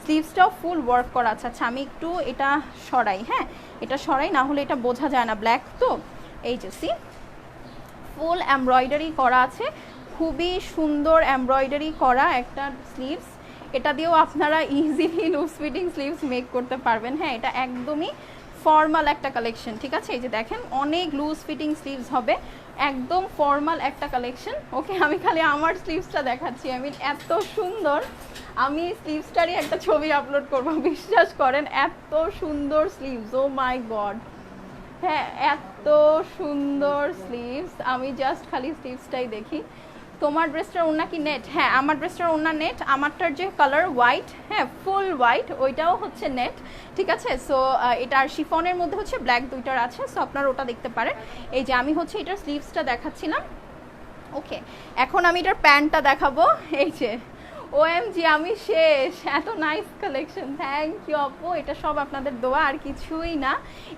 স্লিভসটাও ফুল ওয়ার্ক করা আছে। আচ্ছা আমি একটু এটা সরাই, হ্যাঁ এটা সরাই, না হলে এটা বোঝা যায় না, ব্ল্যাক তো। এই যে সি ফুল এমব্রয়ডারি করা আছে, খুবই সুন্দর এমব্রয়ডারি করা একটা স্লিভস। এটা দিয়েও আপনারা easily loose fitting sleeves make করতে পারবেন। হ্যাঁ এটা একদমই ফর্মাল একটা কালেকশন, ঠিক আছে। এই যে দেখেন অনেক লুজ ফিটিং স্লিভস হবে, একদম ফর্মাল একটা কালেকশন। ওকে আমি খালি আমার স্লিভসটা দেখাচ্ছি, আমি এত সুন্দর, আমি স্লিভসটারই একটা ছবি আপলোড করবো, বিশ্বাস করেন এত সুন্দর স্লিভস, ও মাই গড। হ্যাঁ এত সুন্দর স্লিভস, আমি জাস্ট খালি স্লিভসটাই দেখি। তোমার ড্রেসটার ওড়না কি নেট? হ্যাঁ আমার ড্রেসটার ওড়না নেট, আমারটার যে কালার হোয়াইট, হ্যাঁ ফুল হোয়াইট, ওইটাও হচ্ছে নেট, ঠিক আছে। সো এটার শিফনের মধ্যে হচ্ছে ব্ল্যাক দুইটার আছে, সো আপনারা ওটা দেখতে পারেন। এই যে আমি হচ্ছে এটার স্লিভসটা দেখাচ্ছিলাম। ওকে এখন আমি এটার প্যান্টটা দেখাবো। এই যে OMG আমি শেষ, এত নাইস কালেকশন, থ্যাংক ইউ আপু, এটা সব আপনাদের দোয়া আর কিছুই না।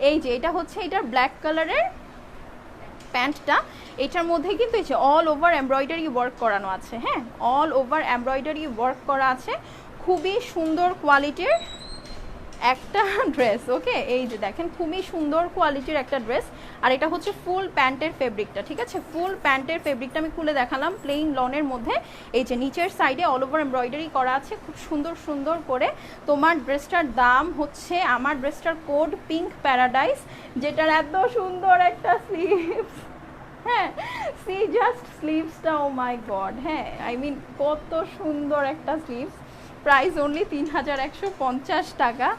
এই যে এটা হচ্ছে এটার ব্ল্যাক কালারের প্যান্টটা, এটার মধ্যে কিন্তু এই যে অল ওভার এমব্রয়ডারি ওয়ার্ক করানো আছে। হ্যাঁ অল ওভার এমব্রয়ডারি ওয়ার্ক করা আছে, খুবই সুন্দর কোয়ালিটির একটা ড্রেস। ওকে এই যে দেখেন খুবই সুন্দর কোয়ালিটির একটা ড্রেস। আর এটা হচ্ছে ফুল প্যান্টের ফেব্রিকটা, ঠিক আছে। ফুল প্যান্টের ফেব্রিকটা আমি খুলে দেখালাম, প্লেন লনের মধ্যে এই যে নিচের সাইডে অল ওভার এমব্রয়ডারি করা আছে খুব সুন্দর সুন্দর করে। তোমার ড্রেসটার দাম হচ্ছে, আমার ড্রেসটার কোড পিঙ্ক প্যারাডাইস, যেটার এত সুন্দর একটা স্লিভস। হ্যাঁ C just স্লিভসটা, O my god. হ্যাঁ আই মিন কত সুন্দর একটা স্লিভস, প্রাইস অনলি 3150 টাকা।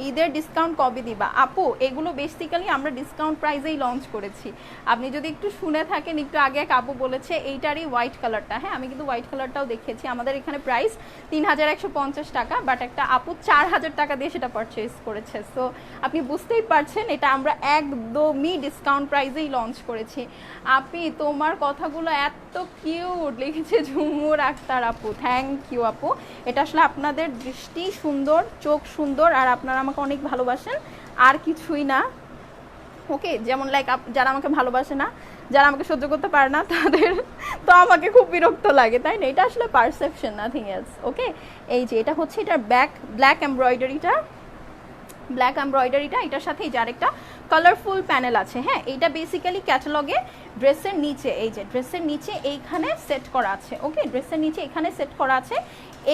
ঈদের ডিসকাউন্ট কবে দিবা? আপু এগুলো বেসিক্যালি আমরা ডিসকাউন্ট প্রাইসেই লঞ্চ করেছি। আপনি যদি একটু শুনে থাকেন, একটু আগে এক আপু বলেছে এইটারই হোয়াইট কালারটা, হ্যাঁ আমি কিন্তু হোয়াইট কালারটাও দেখিয়েছি। আমাদের এখানে প্রাইস 3150 টাকা, বাট একটা আপু 4000 টাকা দিয়ে সেটা পারচেস করেছে। সো আপনি বুঝতেই পারছেন এটা আমরা একদমই ডিসকাউন্ট প্রাইসেই লঞ্চ করেছি। আপনি তোমার কথাগুলো এত কিউট লিখেছে ঝুমুর আক্তার আপু, থ্যাংক ইউ আপু। এটা আসলে আপনাদের দৃষ্টি সুন্দর, চোখ সুন্দর, আর আপনারা আমাকে অনেক ভালোবাসেন, আর কিছুই না। ওকে, যেমন লাইক যারা আমাকে ভালোবাসে না, যারা আমাকে সহ্য করতে পারে না, তাদের তো আমাকে খুব বিরক্ত লাগে, তাই না? এটা আসলে পারসেপশন, নাথিং এলস। ওকে, এই যে এটা হচ্ছে এটার ব্ল্যাক এমব্রয়ডারিটা, ব্ল্যাক এমব্রয়ডারিটা, এটার সাথে এই যে আরেকটা কালারফুল প্যানেল আছে। হ্যাঁ, এইটা বেসিক্যালি ক্যাটালগে ড্রেসের নিচে, এই যে ড্রেসের নিচে এইখানে সেট করা আছে। ওকে, ড্রেসের নিচে এখানে সেট করা আছে,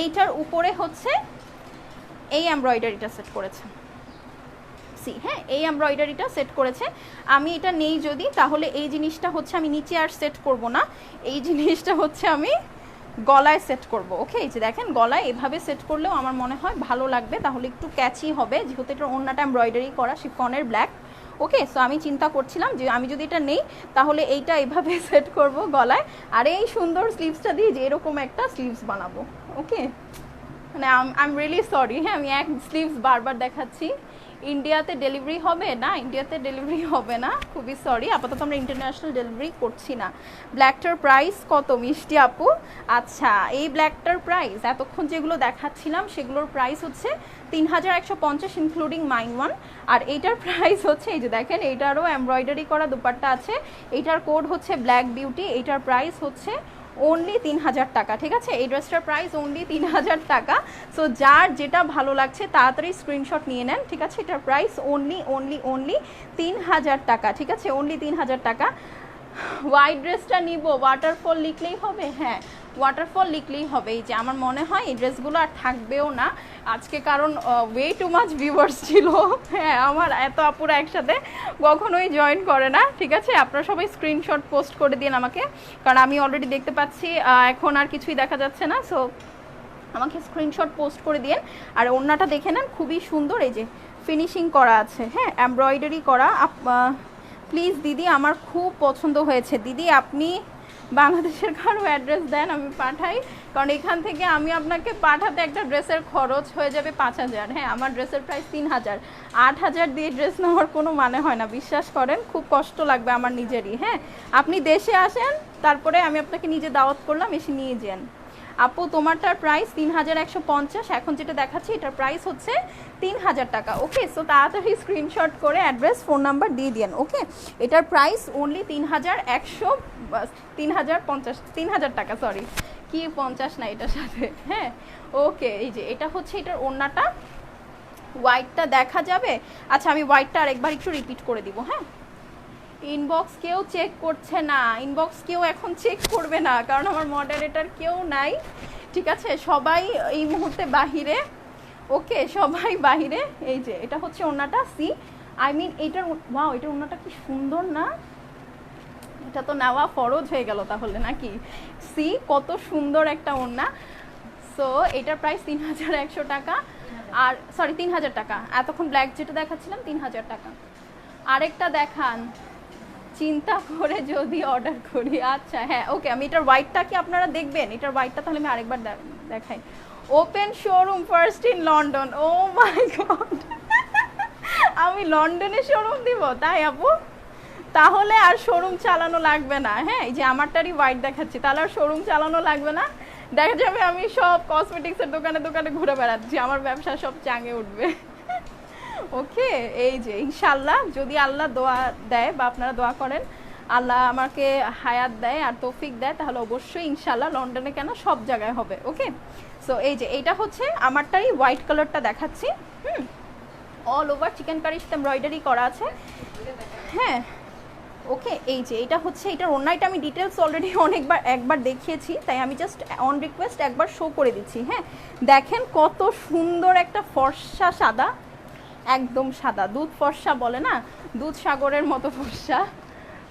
এইটার উপরে হচ্ছে এই এমব্রয়ডারিটা সেট করেছে। সি, হ্যাঁ এই এমব্রয়ডারিটা সেট করেছে। আমি এটা নেই যদি, তাহলে এই জিনিসটা হচ্ছে আমি নিচে আর সেট করব না, এই জিনিসটা হচ্ছে আমি গলায় সেট করব। ওকে, এই যে দেখেন গলায় এভাবে সেট করলেও আমার মনে হয় ভালো লাগবে, তাহলে একটু ক্যাচি হবে, যেহেতু এটা ওড়নাটা এমব্রয়ডারি করা শিফনের ব্ল্যাক। ওকে, সো আমি চিন্তা করছিলাম যে আমি যদি এটা নেই তাহলে এইটা এভাবে সেট করব গলায়, আর এই সুন্দর স্লিভসটা দিয়ে যে এরকম একটা স্লিভস বানাবো। ওকে, মানে আই এম রিয়েলি সরি, হ্যাঁ আমি এক স্লিভস বারবার দেখাচ্ছি। ইন্ডিয়াতে ডেলিভারি হবে না, ইন্ডিয়াতে ডেলিভারি হবে না, খুবই সরি, আপাতত আমরা ইন্টারন্যাশনাল ডেলিভারি করছি না। ব্ল্যাকটার প্রাইস কত মিষ্টি আপু? আচ্ছা, এই ব্ল্যাকটার প্রাইস এতক্ষণ যেগুলো দেখাচ্ছিলাম সেগুলোর প্রাইস হচ্ছে 3150 ইনক্লুডিং মাইন ওয়ান। আর এইটার প্রাইস হচ্ছে, এই যে দেখেন এইটারও এমব্রয়ডারি করা দুপাট্টা আছে, এইটার কোড হচ্ছে ব্ল্যাক বিউটি, এইটার প্রাইস হচ্ছে অনলি 3000 টাকা। ঠিক আছে, এই ড্রেসটার প্রাইস অনলি 3000 টাকা। সো যার যেটা ভালো লাগছে তাড়াতাড়ি স্ক্রিনশট নিয়ে নেন। ঠিক আছে, এটার প্রাইস অনলি 3000 টাকা। ঠিক আছে, অনলি 3000 টাকা। হোয়াইট ড্রেসটা নিব, ওয়াটারফল লিখলেই হবে? হ্যাঁ ওয়াটারফল লিখলেই হবে। এই যে আমার মনে হয় এই ড্রেসগুলো আর থাকবেও না আজকে, কারণ ওয়ে টু মাচ ভিউয়ার্স ছিল। হ্যাঁ, আমার এত আপুরা একসাথে কখনোই জয়েন করে না। ঠিক আছে, আপনারা সবাই স্ক্রিনশট পোস্ট করে দিন আমাকে, কারণ আমি অলরেডি দেখতে পাচ্ছি এখন আর কিছুই দেখা যাচ্ছে না। সো আমাকে স্ক্রিনশট পোস্ট করে দিন। আর ওড়নাটা দেখে নেন, খুবই সুন্দর, এই যে ফিনিশিং করা আছে, হ্যাঁ এমব্রয়ডারি করা। প্লিজ দিদি, আমার খুব পছন্দ হয়েছে। দিদি আপনি বাংলাদেশের কারো অ্যাড্রেস দেন, আমি পাঠাই, কারণ এখান থেকে আমি আপনাকে পাঠাতে একটা ড্রেসের খরচ হয়ে যাবে 5000। হ্যাঁ, আমার ড্রেসের প্রাইস 3000, 8000 দিয়ে ড্রেস নেওয়ার কোনো মানে হয় না, বিশ্বাস করেন, খুব কষ্ট লাগবে আমার নিজেরই। হ্যাঁ, আপনি দেশে আসেন, তারপরে আমি আপনাকে নিজে দাওয়াত করলাম, এসে নিয়ে যান। আপু তোমারটার প্রাইস 3150, এখন যেটা দেখাচ্ছি এটার প্রাইস হচ্ছে 3000 টাকা। ওকে, সো তাড়াতাড়ি স্ক্রিনশট করে অ্যাড্রেস ফোন নাম্বার দিয়ে দিন। ওকে, এটার প্রাইস অনলি 3000 টাকা, সরি কি 50 না এটার সাথে। হ্যাঁ, ওকে, এই যে এটা হচ্ছে এটার ওড়নাটা, হোয়াইটটা দেখা যাবে? আচ্ছা, আমি হোয়াইটটা আরেকবার একটু রিপিট করে দিব। হ্যাঁ, ইনবক্স কেউ চেক করছে না, ইনবক্স কেউ এখন চেক করবে না, কারণ আমার মডারেটর কেউ নাই। ঠিক আছে, সবাই এই মুহূর্তে বাহিরে। ওকে, সবাই বাহিরে। এই যে এটা হচ্ছে ওড়নাটা, সি আই মিন এটার, ওয়াও এটার ওড়নাটা কি সুন্দর না? এটা তো নেওয়া ফরজ হয়ে গেল তাহলে নাকি? সি কত সুন্দর একটা ওড়না। সো এটার প্রাইস 3100 টাকা, আর সরি 3000 টাকা। এতক্ষণ ব্ল্যাক যেটা দেখাচ্ছিলাম 3000 টাকা। আরেকটা দেখান, চিন্তা করে যদি অর্ডার করি। আচ্ছা হ্যাঁ, ওকে, আমি এটার হোয়াইটটা কি আপনারা দেখবেন? এটার হোয়াইটটা তাহলে আমি আরেকবার দেখাই। Open showroom first in London. Oh my god, আমি লন্ডনে শোরুম দিব? তাই আপু, তাহলে আর শোরুম চালানো লাগবে না। হ্যাঁ, এই যে আমারটারই হোয়াইট দেখাচ্ছি, তাহলে আর শোরুম চালানো লাগবে না। দেখা যাবে আমি সব কসমেটিক্সের দোকানে দোকানে ঘুরে বেড়াচ্ছি, আমার ব্যবসা সব চাঙে উঠবে। ওকে, এই যে ইনশাল্লাহ যদি আল্লাহ দোয়া দেয় বা আপনারা দোয়া করেন, আল্লাহ আমাকে হায়াত দেয় আর তৌফিক দেয়, তাহলে অবশ্যই ইনশাল্লাহ লন্ডনে কেন সব জায়গায় হবে। ওকে, সো এই যে এইটা হচ্ছে আমারটারই হোয়াইট কালারটা দেখাচ্ছি। অল ওভার চিকেন কারির সাথে এমব্রয়ডারি করা আছে। হ্যাঁ, ওকে, এই যে এটা হচ্ছে এটার ওড়নাটা, আমি ডিটেলস অলরেডি একবার দেখিয়েছি, তাই আমি জাস্ট অন রিকোয়েস্ট একবার শো করে দিচ্ছি। হ্যাঁ, দেখেন কত সুন্দর একটা ফর্সা সাদা, একদম সাদা, দুধ ফর্সা বলে না, দুধ সাগরের মতো ফর্সা।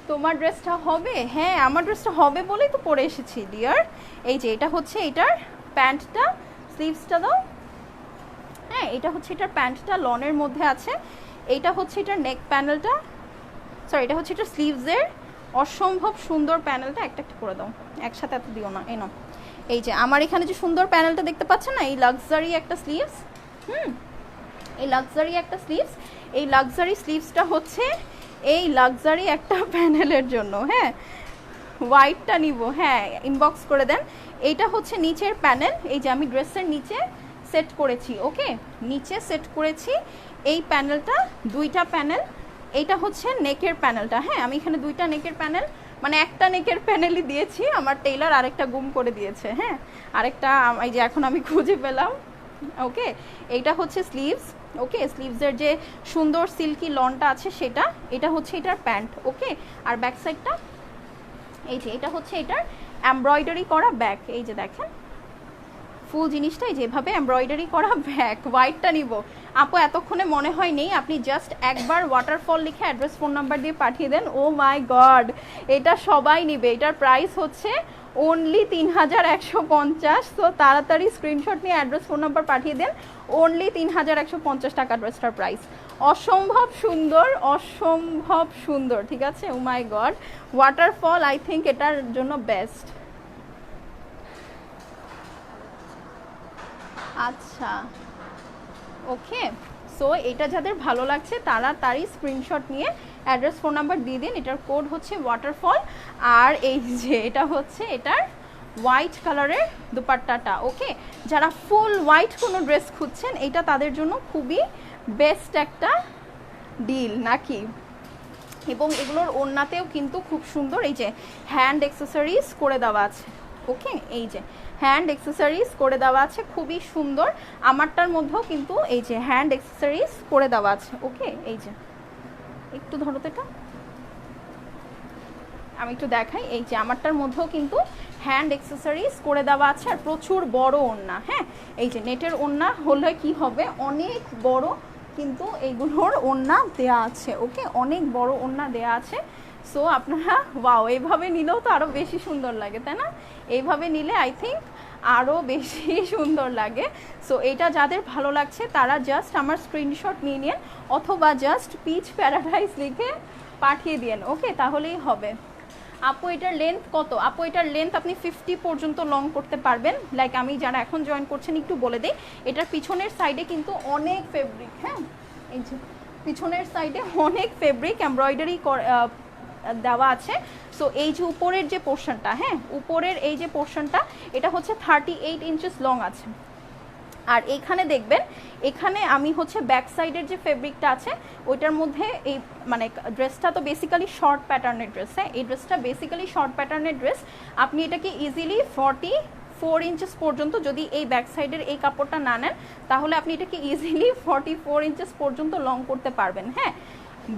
তোমার ড্রেসটা হবে? হ্যাঁ, আমার ড্রেসটা হবে বলেই তো পরে এসেছি ডিয়ার। এই যে এটা হচ্ছে এটার প্যান্টটা, স্লিভসটা দাও, হ্যাঁ, এটা হচ্ছে এটার প্যান্টটা লনের মধ্যে আছে, এইটা হচ্ছে এটার নেক প্যানেলটা, সরি এটা হচ্ছে এটা স্লিভসের অসম্ভব সুন্দর প্যানেলটা। একটা একটা করে দাও, একসাথে এত দিও না। এই নাও, এই যে আমার এখানে যে সুন্দর প্যানেলটা দেখতে পাচ্ছেন না, এই লাক্সারি একটা স্লিভস, এই লাক্সারি একটা স্লিভস, এই লাক্সারি স্লিভসটা হচ্ছে এই লাক্সারি একটা প্যানেলের জন্য। হ্যাঁ, হোয়াইটটা নিব, হ্যাঁ ইনবক্স করে দেন। এইটা হচ্ছে নিচের প্যানেল, এই যে আমি ড্রেসের নিচে সেট করেছি, ওকে নিচে সেট করেছি এই প্যানেলটা, দুইটা প্যানেল। এইটা হচ্ছে নেকের প্যানেলটা। হ্যাঁ, আমি এখানে দুইটা নেকের প্যানেল, মানে একটা নেকের প্যানেলই দিয়েছি, আমার টেইলার আরেকটা গুম করে দিয়েছে। হ্যাঁ, আরেকটা এই যে এখন আমি খুঁজে পেলাম। ওকে, এইটা হচ্ছে স্লিভস, ওকে স্লিভসের যে সুন্দর সিল্কি লনটা আছে সেটা, এটা হচ্ছে এটার প্যান্ট। ওকে, আর ব্যাক সাইডটা এই যে এটা হচ্ছে এটার এমব্রয়ডারি করা ব্যাক। এই যে দেখেন ফুল জিনিসটাই যেভাবে এমব্রয়ডারি করা ব্যাক। হোয়াইটটা নিব আপু, এতক্ষণে মনে হয় নেই, আপনি জাস্ট একবার ওয়াটারফল লিখে অ্যাড্রেস ফোন নাম্বার দিয়ে পাঠিয়ে দেন। ও মাই গড, এটা সবাই নিবে, এটার প্রাইস হচ্ছে অনলি 3150। তো তাড়াতাড়ি স্ক্রিনশট নিয়ে অ্যাড্রেস ফোন নাম্বার পাঠিয়ে দেন, অনলি 3150 টাকা ড্রেসটার প্রাইস। অসম্ভব সুন্দর, অসম্ভব সুন্দর, ঠিক আছে। ও my god, waterfall I think এটার জন্য বেস্ট। আচ্ছা ওকে, সো এটা যাদের ভালো লাগছে তারা তারই স্ক্রিনশট নিয়ে অ্যাড্রেস ফোন নাম্বার দিয়ে দিন। এটার কোড হচ্ছে ওয়াটারফল, আর এই যে এটা হচ্ছে এটার হোয়াইট কালারের দুপাট্টাটা। ওকে, যারা ফুল হোয়াইট কোনো ড্রেস খুঁজছেন এটা তাদের জন্য খুবই বেস্ট একটা ডিল নাকি। এবং এগুলোর ওড়নাতেও কিন্তু খুব সুন্দর এই যে হ্যান্ড অ্যাক্সেসরিজ করে দেওয়া আছে। ওকে, এই যে হ্যান্ড অ্যাক্সেসরিজ করে দেওয়া আছে, খুবই সুন্দর। আমারটার মধ্যেও কিন্তু এই যে হ্যান্ড অ্যাক্সেসরিজ করে দেওয়া আছে। ওকে, এই যে একটু ধরো তো, এটা আমি একটু দেখাই, এই যে আমারটার মধ্যেও কিন্তু হ্যান্ড অ্যাক্সেসরিজ করে দেওয়া আছে, আর প্রচুর বড় ওড়না। হ্যাঁ, এই যে নেটের ওড়না হলে কি হবে, অনেক বড় কিন্তু এইগুলোর ওড়না দেয়া আছে। ওকে, অনেক বড় ওড়না দেয়া আছে। সো আপনারা ওয়াও, এইভাবে নিলেও তো আরও বেশি সুন্দর লাগে, তাই না? এইভাবে নিলে আই থিঙ্ক আরও বেশি সুন্দর লাগে। সো এটা যাদের ভালো লাগছে তারা জাস্ট আমার স্ক্রিনশট নিয়ে নিন, অথবা জাস্ট পিচ প্যারাডাইস লিখে পাঠিয়ে দিন। ওকে, তাহলেই হবে। আপু এটার লেন্থ কত? আপু এটার লেন্থ আপনি 50 পর্যন্ত লং করতে পারবেন। লাইক আমি যারা এখন জয়েন করছেন একটু বলে দিই, এটার পিছনের সাইডে কিন্তু অনেক ফেব্রিক, হ্যাঁ এই যে পিছনের সাইডে অনেক ফেব্রিক এমব্রয়ডারি দেওয়া আছে। সো এই যে উপরের যে পোর্শনটা, হ্যাঁ উপরের এই যে পোর্শনটা, এটা হচ্ছে 38 ইঞ্চেস লং আছে। আর এইখানে দেখবেন, এখানে আমি হচ্ছে ব্যাক সাইডের যে ফেব্রিকটা আছে ওইটার মধ্যে এই মানে ড্রেসটা তো বেসিক্যালি শর্ট প্যাটার্নের ড্রেস। হ্যাঁ, এই ড্রেসটা বেসিক্যালি শর্ট প্যাটার্নের ড্রেস। আপনি এটাকে ইজিলি 44 ইঞ্চেস পর্যন্ত, যদি এই ব্যাক সাইডের এই কাপড়টা না নেন তাহলে আপনি এটাকে ইজিলি 44 ইঞ্চেস পর্যন্ত লং করতে পারবেন। হ্যাঁ,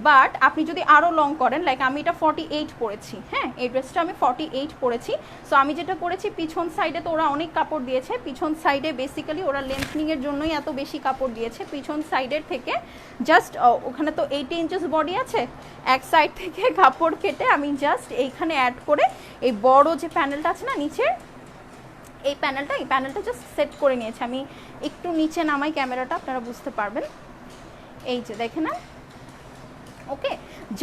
বাট আপনি যদি আরও লং করেন, লাইক আমি এটা 48 পরেছি। হ্যাঁ, এই ড্রেসটা আমি 48 পরেছি। সো আমি যেটা করেছি, পিছন সাইডে তো ওরা অনেক কাপড় দিয়েছে, পিছন সাইডে বেসিক্যালি ওরা লেন্থনিংয়ের জন্যই এত বেশি কাপড় দিয়েছে। পিছন সাইডের থেকে জাস্ট ওখানে তো 80 ইঞ্চেস বডি আছে, এক সাইড থেকে কাপড় কেটে আমি জাস্ট এইখানে অ্যাড করে এই বড় যে প্যানেলটা আছে না নিচের, এই প্যানেলটা জাস্ট সেট করে নিয়েছি। আমি একটু নিচে নামাই ক্যামেরাটা, আপনারা বুঝতে পারবেন। এই যে দেখে না, ওকে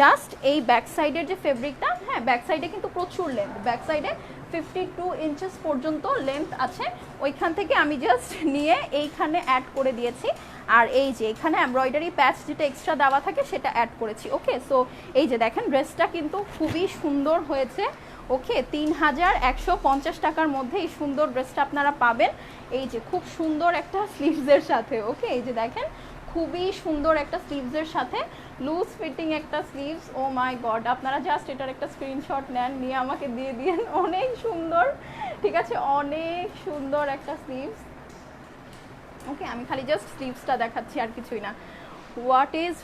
জাস্ট এই ব্যাক সাইডের যে ফেব্রিকটা, হ্যাঁ ব্যাক সাইডে কিন্তু প্রচুর লেন্থ, ব্যাক সাইডে 52 ইঞ্চেস পর্যন্ত লেন্থ আছে। ওইখান থেকে আমি জাস্ট নিয়ে এইখানে অ্যাড করে দিয়েছি, আর এই যে এখানে এমব্রয়ডারি প্যাচ যেটা এক্সট্রা দেওয়া থাকে সেটা অ্যাড করেছি। ওকে, সো এই যে দেখেন ড্রেসটা কিন্তু খুবই সুন্দর হয়েছে। ওকে, 3150 টাকার মধ্যে এই সুন্দর ড্রেসটা আপনারা পাবেন, এই যে খুব সুন্দর একটা স্লিভসের সাথে। ওকে, এই যে দেখেন খুবই সুন্দর একটা স্লিভসের সাথে, লুজ ফিটিং একটা স্লিভস। ও মাই গড, আপনারা জাস্ট এটার একটা স্ক্রিনশট নেন, নিয়ে আমাকে দিয়ে দিন। অনেক সুন্দর, ঠিক আছে, অনেক সুন্দর একটা স্লিভস। ওকে, আমি খালি জাস্ট স্লিভসটা দেখাচ্ছি আর কিছুই না। What is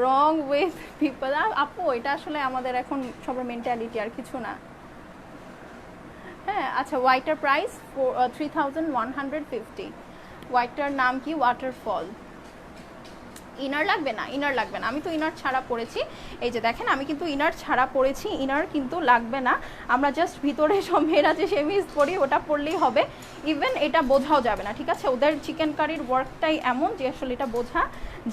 wrong with people? আপু এটা আসলে আমাদের এখন সবার মেন্টালিটি, আর কিছু না। হ্যাঁ আচ্ছা, হোয়াইটার প্রাইস 3150। হোয়াইটটার নাম কি? ওয়াটারফল। ইনার লাগবে না, ইনার লাগবে না, আমি তো ইনার ছাড়া পরেছি। এই যে দেখেন আমি কিন্তু ইনার ছাড়া পরেছি, ইনার কিন্তু লাগবে না। আমরা জাস্ট ভিতরে সব মেয়েরা যে সেমিজ পরি ওটা পরলেই হবে। ইভেন এটা বোঝাও যাবে না, ঠিক আছে? ওদের চিকেন কারির ওয়ার্কটাই এমন যে আসলে এটা বোঝা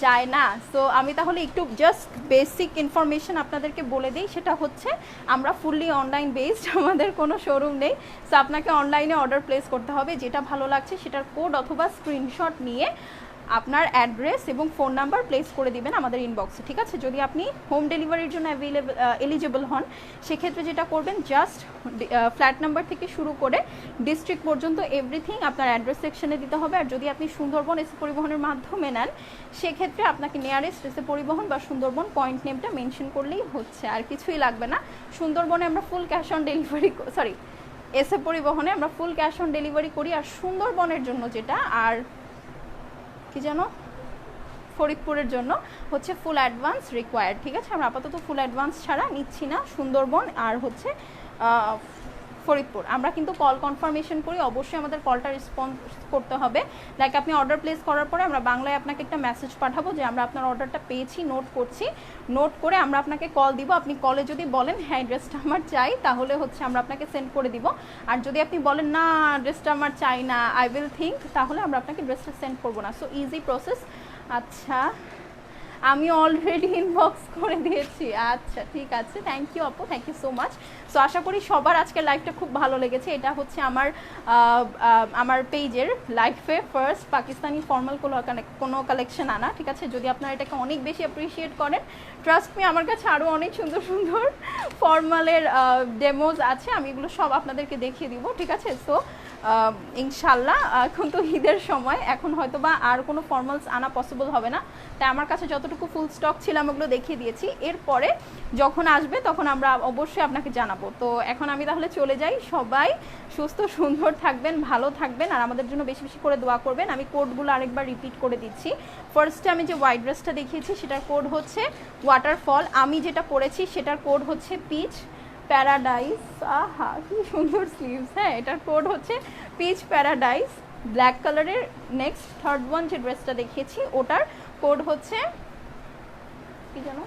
যায় না। সো আমি তাহলে একটু জাস্ট বেসিক ইনফরমেশন আপনাদেরকে বলে দিই, সেটা হচ্ছে আমরা ফুললি অনলাইন বেসড, আমাদের কোনো শোরুম নেই। সো আপনাকে অনলাইনে অর্ডার প্লেস করতে হবে, যেটা ভালো লাগছে সেটার কোড অথবা স্ক্রিনশট নিয়ে আপনার অ্যাড্রেস এবং ফোন নাম্বার প্লেস করে দিবেন আমাদের ইনবক্সে, ঠিক আছে? যদি আপনি হোম ডেলিভারির জন্য এলিজিবল হন, সেক্ষেত্রে যেটা করবেন, জাস্ট ফ্ল্যাট নাম্বার থেকে শুরু করে ডিস্ট্রিক্ট পর্যন্ত এভরিথিং আপনার অ্যাড্রেস সেকশনে দিতে হবে। আর যদি আপনি সুন্দরবন এসে পরিবহনের মাধ্যমে নেন, সেক্ষেত্রে আপনাকে নিয়ারেস্ট এসে পরিবহন বা সুন্দরবন পয়েন্ট নেমটা মেনশন করলেই হচ্ছে, আর কিছুই লাগবে না। সুন্দরবনে আমরা full cash on delivery, sorry, এসে পরিবহনে আমরা ফুল ক্যাশ অন ডেলিভারি করি। আর সুন্দরবনের জন্য যেটা, আর কি যেন, ফরিদপুরের জন্য হচ্ছে ফুল অ্যাডভান্স রিকোয়ার্ড, ঠিক আছে? আমরা আপাতত ফুল অ্যাডভান্স ছাড়া নিচ্ছি না সুন্দরবন আর হচ্ছে ফরিদপুর। আমরা কিন্তু কল কনফার্মেশন করি, অবশ্যই আমাদের কলটা রেসপন্স করতে হবে। লাইক আপনি অর্ডার প্লেস করার পরে আমরা বাংলায় আপনাকে একটা মেসেজ পাঠাবো যে আমরা আপনার অর্ডারটা পেয়েছি, নোট করছি, নোট করে আমরা আপনাকে কল দিব। আপনি কলে যদি বলেন হ্যাঁ ড্রেসটা আমার চাই, তাহলে হচ্ছে আমরা আপনাকে সেন্ড করে দিব। আর যদি আপনি বলেন না ড্রেসটা আমার চাই না, আই উইল থিঙ্ক, তাহলে আমরা আপনাকে ড্রেসটা সেন্ড করবো না। So easy process. আচ্ছা, আমি অলরেডি ইনবক্স করে দিয়েছি। আচ্ছা ঠিক আছে, থ্যাংক ইউ আপু, thank you so much. So আশা করি সবার আজকের লাইভটা খুব ভালো লেগেছে। এটা হচ্ছে আমার পেজের লাইফে ফার্স্ট পাকিস্তানি ফর্মাল কোনো কালেকশন আনা, ঠিক আছে? যদি আপনারা এটাকে অনেক বেশি অ্যাপ্রিসিয়েট করেন, ট্রাস্ট মি, আমার কাছে আরও অনেক সুন্দর সুন্দর ফর্মালের ডেমোজ আছে, আমি এগুলো সব আপনাদেরকে দেখিয়ে দিব, ঠিক আছে? সো ইনশাল্লাহ এখন তো ঈদের সময়, এখন হয়তো বা আর কোনো ফর্মালস আনা পসিবল হবে না, তাই আমার কাছে যতটুকু ফুল স্টক ছিল আমি ওগুলো দেখিয়ে দিয়েছি। এরপরে যখন আসবে তখন আমরা অবশ্যই আপনাকে জানাবো। তো এখন আমি তাহলে চলে যাই। সবাই সুস্থ সুন্দর থাকবেন, ভালো থাকবেন, আর আমাদের জন্য বেশি বেশি করে দোয়া করবেন। আমি কোডগুলো আরেকবার রিপিট করে দিচ্ছি। ফার্স্টে আমি যে হোয়াইট ড্রেসটা দেখিয়েছি সেটার কোড হচ্ছে ওয়াটারফল, আমি যেটা পরেছি সেটার কোড হচ্ছে পিচ প্যারাডাইস। আহা কি সুন্দর স্লিভস! হ্যাঁ, এটার কোড হচ্ছে পিচ প্যারাডাইস, ব্ল্যাক কালারের। নেক্সট থার্ড ওয়ান যে ড্রেসটা দেখিয়েছি ওটার কোড হচ্ছে কি জানো,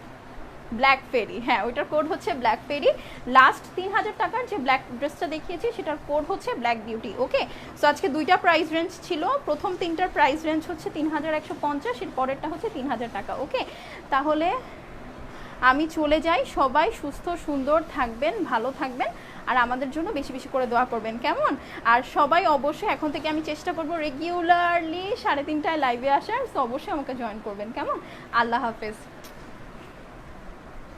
ব্ল্যাক ফেরি। হ্যাঁ, ওইটার কোড হচ্ছে ব্ল্যাক ফেরি। লাস্ট 3000 টাকার যে ব্ল্যাক ড্রেসটা দেখিয়েছি সেটার কোড হচ্ছে ব্ল্যাক বিউটি। ওকে, সো আজকে দুইটা প্রাইস রেঞ্জ ছিল, প্রথম তিনটার প্রাইস রেঞ্জ হচ্ছে 3150, এর পরেরটা হচ্ছে 3000 টাকা। ওকে, তাহলে আমি চলে যাই। সবাই সুস্থ সুন্দর থাকবেন, ভালো থাকবেন, আর আমাদের জন্য বেশি বেশি করে দোয়া করবেন, কেমন? আর সবাই অবশ্যই এখন থেকে আমি চেষ্টা করবো রেগুলারলি 3:30টায় লাইভে আসার, সো অবশ্যই আমাকে জয়েন করবেন, কেমন? আল্লাহ হাফেজ।